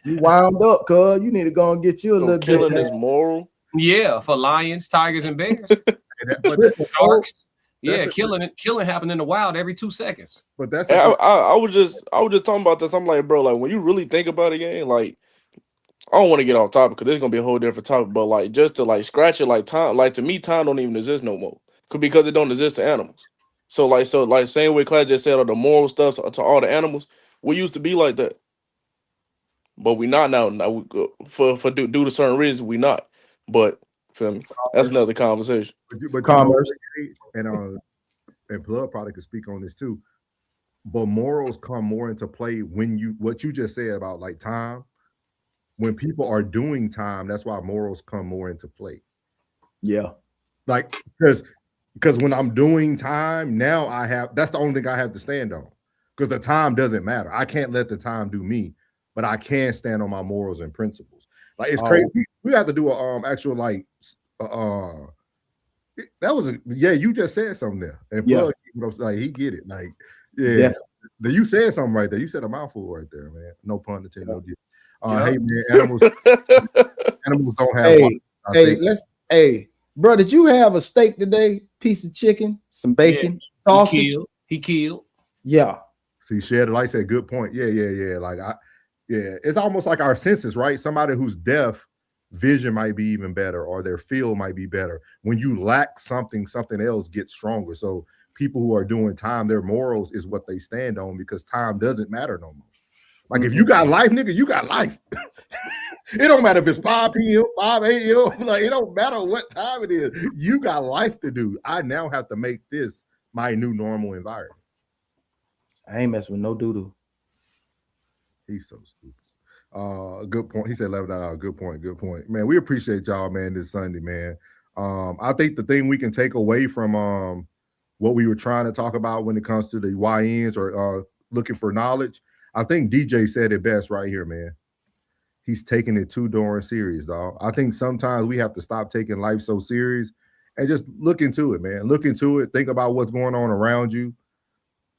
Speaker 4: You wound up, cuz you need to go and get you a little
Speaker 7: Killing
Speaker 4: bit.
Speaker 7: is moral.
Speaker 3: Yeah, for lions, tigers, and bears.
Speaker 2: But
Speaker 3: Sharks. Yeah,
Speaker 2: that's a-
Speaker 3: killing happen in the wild every 2 seconds.
Speaker 2: But that's
Speaker 7: And I was just talking about this. I'm like, bro, like when you really think about it, gang, like I don't want to get off topic because this is gonna be a whole different topic. But like just to like scratch it, like time, like to me, time don't even exist no more. Because it don't exist to animals. So same way Clay just said, all the moral stuff to all the animals, we used to be like that. But we not now. Now we go, for due to certain reasons, we not. But feel me? That's another conversation.
Speaker 2: But
Speaker 4: Commerce.
Speaker 2: And Blood probably could speak on this too. But morals come more into play when what you just said about like time. When people are doing time, that's why morals come more into play.
Speaker 4: Yeah.
Speaker 2: Like because when I'm doing time, now that's the only thing I have to stand on. Because the time doesn't matter. I can't let the time do me, but I can stand on my morals and principles. Like it's crazy. We have to do a actual like that was you just said something there. And Plug, like he get it. Like, yeah. You said something right there. You said a mouthful right there, man. No pun intended, no deal. Hey man, animals don't have
Speaker 4: Hey, bro, did you have a steak today? Piece of chicken, some bacon, sausage.
Speaker 3: He killed.
Speaker 4: Yeah.
Speaker 2: See, Shed Light said good point. Yeah. Like it's almost like our senses, right? Somebody who's deaf, vision might be even better, or their feel might be better. When you lack something else gets stronger. So people who are doing time, their morals is what they stand on because time doesn't matter no more. Like if you got life, nigga, you got life. It don't matter if it's 5 p.m., 5 a.m. Like it don't matter what time it is. You got life to do. I now have to make this my new normal environment.
Speaker 4: I ain't messing with no doo-doo.
Speaker 2: He's so stupid. Good point. He said $11. Good point. Man, we appreciate y'all, man, this Sunday, man. I think the thing we can take away from what we were trying to talk about when it comes to the YNs or looking for knowledge, I think DJ said it best right here, man. He's taking it too darn serious, dog. I think sometimes we have to stop taking life so serious and just look into it, man. Look into it. Think about what's going on around you.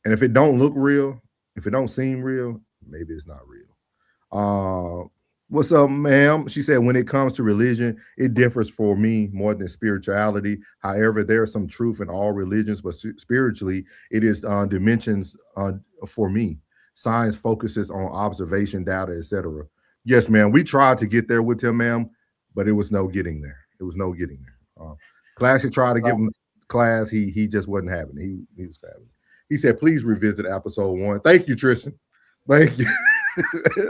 Speaker 2: And if it don't look real, if it don't seem real, maybe it's not real. What's up, ma'am? She said, when it comes to religion, it differs for me more than spirituality. However, there's some truth in all religions, but spiritually, it is dimensions for me. Science focuses on observation, data, etc. Yes, ma'am. We tried to get there with him, ma'am, but it was no getting there. Classic tried to give him class. He just wasn't having it. He was having it. He said, please revisit episode 1. Thank you, Tristan. Thank you.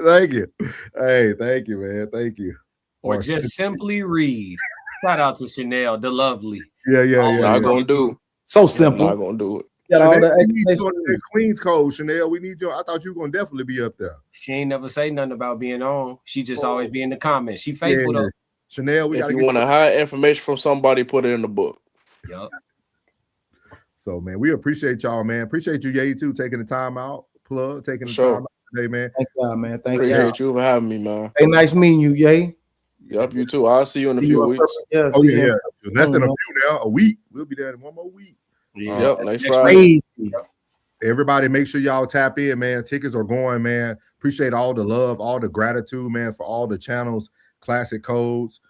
Speaker 2: Thank you. Hey, thank you, man. Thank you.
Speaker 3: Or just simply read. Shout out to Chanel, the lovely.
Speaker 2: Yeah.
Speaker 7: Not gonna do.
Speaker 4: So simple.
Speaker 7: Not gonna do it.
Speaker 2: Chanel, we need you on the Queens Code, Chanel. We need you. I thought you were gonna definitely be up there.
Speaker 3: She ain't never say nothing about being on. She just always be in the comments. She faithful though.
Speaker 2: Chanel,
Speaker 7: if you want to hide information from somebody, put it in the book.
Speaker 3: Yep.
Speaker 2: So, man, we appreciate y'all, man. Appreciate you, Ye, too, taking the time out. Plug, taking the time out today, man.
Speaker 4: Thank y'all, man.
Speaker 7: Appreciate you for having me, man.
Speaker 4: Hey, nice meeting you, Ye.
Speaker 7: Yep, you too. I'll see you in a few weeks.
Speaker 4: Yeah,
Speaker 2: less than a few now. A week. We'll be there in 1 more week.
Speaker 7: Yep, next Friday.
Speaker 2: Everybody, make sure y'all tap in, man. Tickets are going, man. Appreciate all the love, all the gratitude, man, for all the channels, classic codes.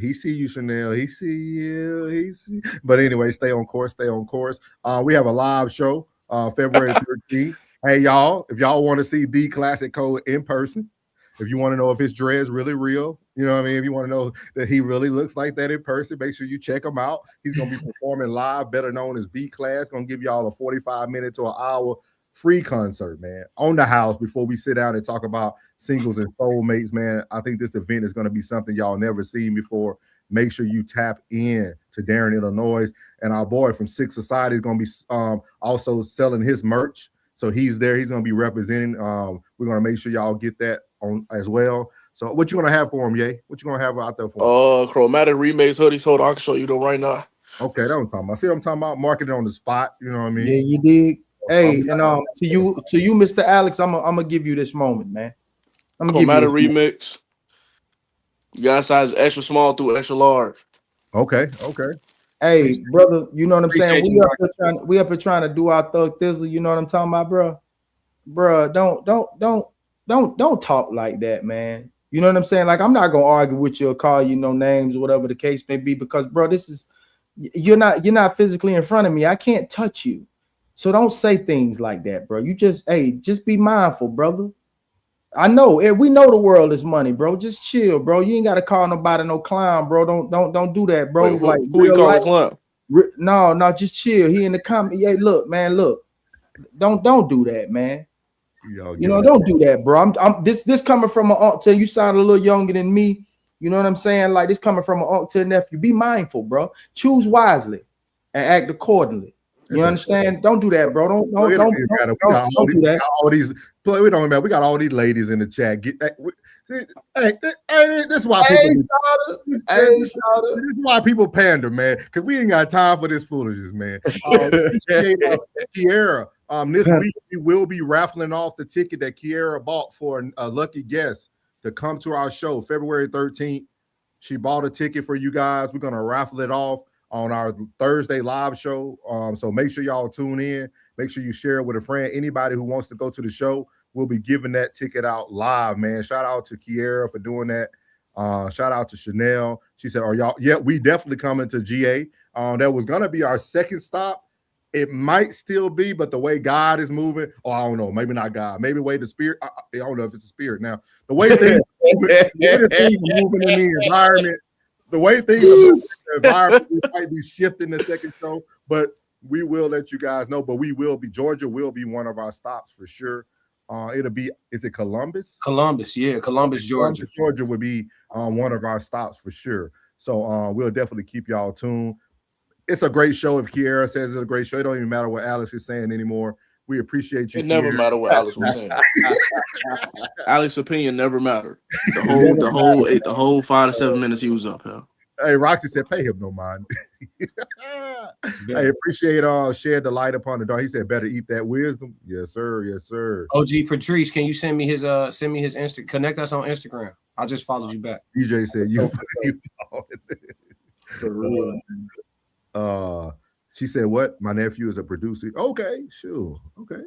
Speaker 2: He see you, Chanel. He see you. But anyway, stay on course. We have a live show February 13th. Hey, y'all, if y'all want to see the classic code in person, If you want to know if his dread's really real, you know what I mean? If you want to know that he really looks like that in person, make sure you check him out. He's going to be performing live, better known as B Class. Going to give y'all a 45-minute to an hour free concert, man, on the house before we sit down and talk about singles and soulmates, man. I think this event is going to be something y'all never seen before. Make sure you tap in to Darren, Illinois. And our boy from Six Society is going to be also selling his merch. So he's there. He's going to be representing. We're going to make sure y'all get that on as well. So what you going to have for him, Ye? What you going to have out there for him?
Speaker 7: Chromatic Remakes hoodies. Hold on, I can show you them right now.
Speaker 2: Okay, that's what I'm talking about. See what I'm talking about? Marketing on the spot. You know what I mean?
Speaker 4: Yeah, you dig. Hey, and to you, Mr. Alex, I'm gonna give you this moment, man. I'm gonna
Speaker 7: Chromatic
Speaker 4: give you this
Speaker 7: Remix. You got size extra small through extra large.
Speaker 2: Okay.
Speaker 4: Hey, brother, you know what I'm saying?
Speaker 3: Appreciate
Speaker 4: We up here trying to do our thug thizzle. You know what I'm talking about, bro? Bro, don't talk like that, man. You know what I'm saying? Like, I'm not gonna argue with you or call you no names or whatever the case may be, because, bro, you're not physically in front of me. I can't touch you, so don't say things like that, bro. You just be mindful, brother. I know, we know the world is money, bro. Just chill, bro. You ain't gotta call nobody no clown, bro. Don't do that, bro.
Speaker 7: Wait,
Speaker 4: like,
Speaker 7: who you call a clown?
Speaker 4: No, just chill. He in the comment. Hey, look, man, look. Don't do that, man. Don't do that, bro. I'm this coming from an aunt. You sound a little younger than me. You know what I'm saying? Like, this coming from an aunt to a nephew. Be mindful, bro. Choose wisely and act accordingly. You understand? Don't do that, bro. Don't do that.
Speaker 2: All these, we don't remember. We got all these ladies in the chat. This is why people. This is why people pander, man. Because we ain't got time for this foolishness, man. Kiera, this week we will be raffling off the ticket that Kiera bought for a lucky guest to come to our show February 13th. She bought a ticket for you guys. We're gonna raffle it off on our Thursday live show. So make sure y'all tune in. Make sure you share it with a friend. Anybody who wants to go to the show, we'll be giving that ticket out live, man. Shout out to Kiera for doing that. Shout out to Chanel. She said, "Are y'all?" Yeah, we definitely coming to GA. That was gonna be our second stop. It might still be, but the way God is moving, I don't know, maybe not God, maybe the way the spirit. I don't know if it's a spirit now. The way things are moving in the environment. The way things are moving in the environment, we might be shifting the second show, but we will let you guys know. But Georgia will be one of our stops for sure. Is it Columbus?
Speaker 3: Columbus, yeah, Columbus, Georgia.
Speaker 2: Georgia would be one of our stops for sure. So we'll definitely keep y'all tuned. It's a great show. If Kiera says it's a great show, it don't even matter what Alex is saying anymore. We appreciate you.
Speaker 7: It never mattered what Alex was saying. Alex's opinion never mattered. The whole 5 to 7 minutes he was up here.
Speaker 2: Hey, Roxy said, "Pay him no mind." I appreciate shed the light upon the dark. He said, "Better eat that wisdom." Yes, sir. Yes, sir.
Speaker 3: OG Patrice, can you send me his Insta? Connect us on Instagram. I just followed you back.
Speaker 2: DJ said you.
Speaker 4: For real.
Speaker 2: She said, "What? My nephew is a producer." Okay, sure. Okay.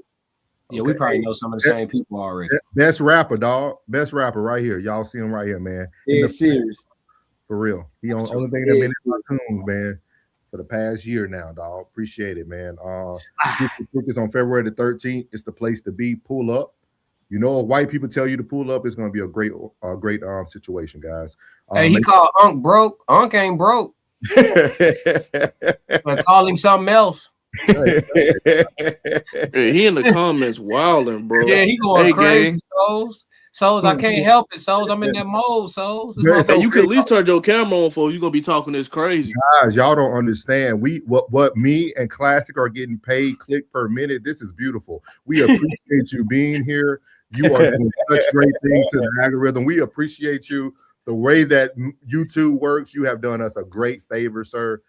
Speaker 3: Yeah, we probably know some of the same people already.
Speaker 2: Best rapper, dog. Best rapper right here. Y'all see him right here, man.
Speaker 4: Yeah, serious.
Speaker 2: For real. He on only thing that been in my tunes, man, for the past year now, dog. Appreciate it, man. It's on February the 13th. It's the place to be. Pull up. You know, if white people tell you to pull up, it's gonna be a great situation, guys.
Speaker 3: Hey, he called Unc broke. Unc ain't broke. But call him something else.
Speaker 7: Hey, he in the comments wilding, bro.
Speaker 3: Yeah, he going crazy. Souls, I can't help it. Souls, I'm in that mode. Souls,
Speaker 7: hey, you could at least turn your camera on for you gonna be talking this crazy.
Speaker 2: Guys, y'all don't understand. What me and Classic are getting paid click per minute. This is beautiful. We appreciate you being here. You are doing such great things to the algorithm. We appreciate you. The way that YouTube works, you have done us a great favor, sir.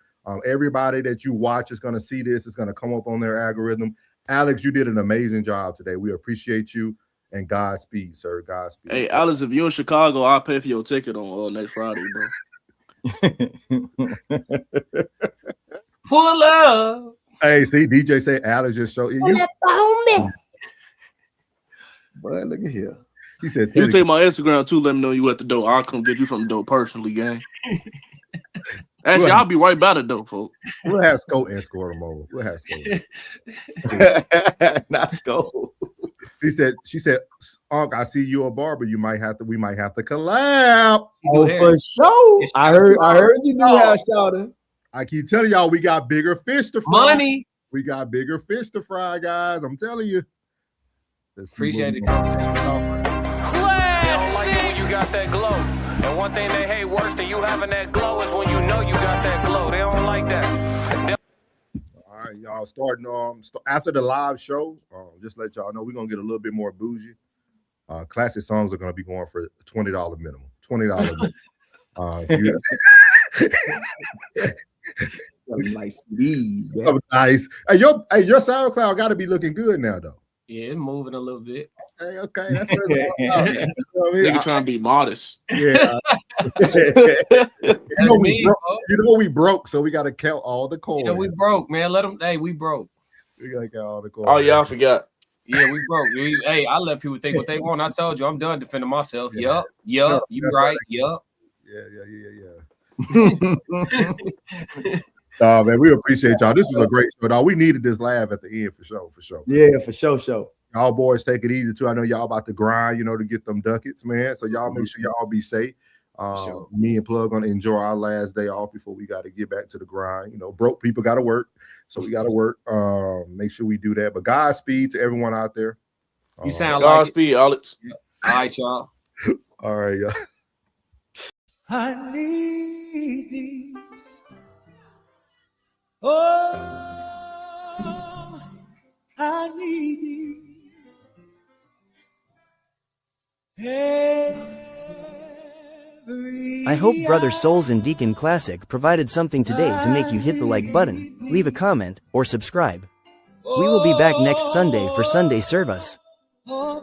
Speaker 2: Everybody that you watch is going to see this. It's going to come up on their algorithm. Alex, you did an amazing job today. We appreciate you, and Godspeed, sir. Godspeed.
Speaker 7: Hey, Alex, if you're in Chicago, I'll pay for your ticket on next Friday, bro.
Speaker 3: Pull up.
Speaker 2: Hey, see, DJ say Alex just showed you.
Speaker 4: Boy, look at here.
Speaker 2: He said,
Speaker 7: "You take my Instagram too. Let me know you at the door. I'll come get you from the door personally, gang." Actually, I'll be right by the door, folks.
Speaker 2: We'll have Scope escort him over. We'll have Scope.
Speaker 4: Not Scope.
Speaker 2: She said, Unc, I see you a barber. We might have to collab.
Speaker 4: Oh, for sure. I heard you knew how shouting.
Speaker 2: I keep telling y'all, we got bigger fish to fry.
Speaker 3: Money.
Speaker 2: We got bigger fish to fry, guys. I'm telling you.
Speaker 3: Appreciate the conversation.
Speaker 11: They don't like it when you got that glow. And one thing they hate worse than you having that glow is when you know you got that glow. They don't like that.
Speaker 2: All right, y'all starting after the live show. Just let y'all know we're gonna get a little bit more bougie. Classic songs are gonna be going for $20 minimum. $20 minimum.
Speaker 4: Nice CDs,
Speaker 2: nice. Hey, your SoundCloud got to be looking good now, though.
Speaker 3: Yeah, it's moving a little bit.
Speaker 2: Okay. That's what it's all about. You know what I mean?
Speaker 7: Nigga trying to be modest.
Speaker 2: Yeah. we broke, so we got to count all the coins.
Speaker 3: Yeah, we broke, man. Let them. Hey, we broke.
Speaker 2: We got to count all the coins.
Speaker 7: Oh yeah, I forgot.
Speaker 3: Yeah, we broke. Hey, I let people think what they want. I told you, I'm done defending myself. Yup. You right. Yup.
Speaker 2: Yeah. Man, we appreciate y'all. This was a great show, dog. We needed this laugh at the end for sure.
Speaker 4: Yeah, for sure.
Speaker 2: Y'all boys take it easy too. I know y'all about to grind, to get them ducats, man. So y'all make sure y'all be safe.
Speaker 3: Sure.
Speaker 2: Me and Plug gonna enjoy our last day off before we got to get back to the grind. Broke people got to work, so we got to work. Make sure we do that. But Godspeed to everyone out there.
Speaker 3: You sound like
Speaker 7: Godspeed, Alex.
Speaker 3: Yeah. All right, y'all.
Speaker 2: All right, y'all.
Speaker 1: I need thee. Oh, I need thee.
Speaker 6: I hope Brother Souls and Deacon Classic provided something today to make you hit the like button, leave a comment, or subscribe. We will be back next Sunday for Sunday Service.
Speaker 1: Oh,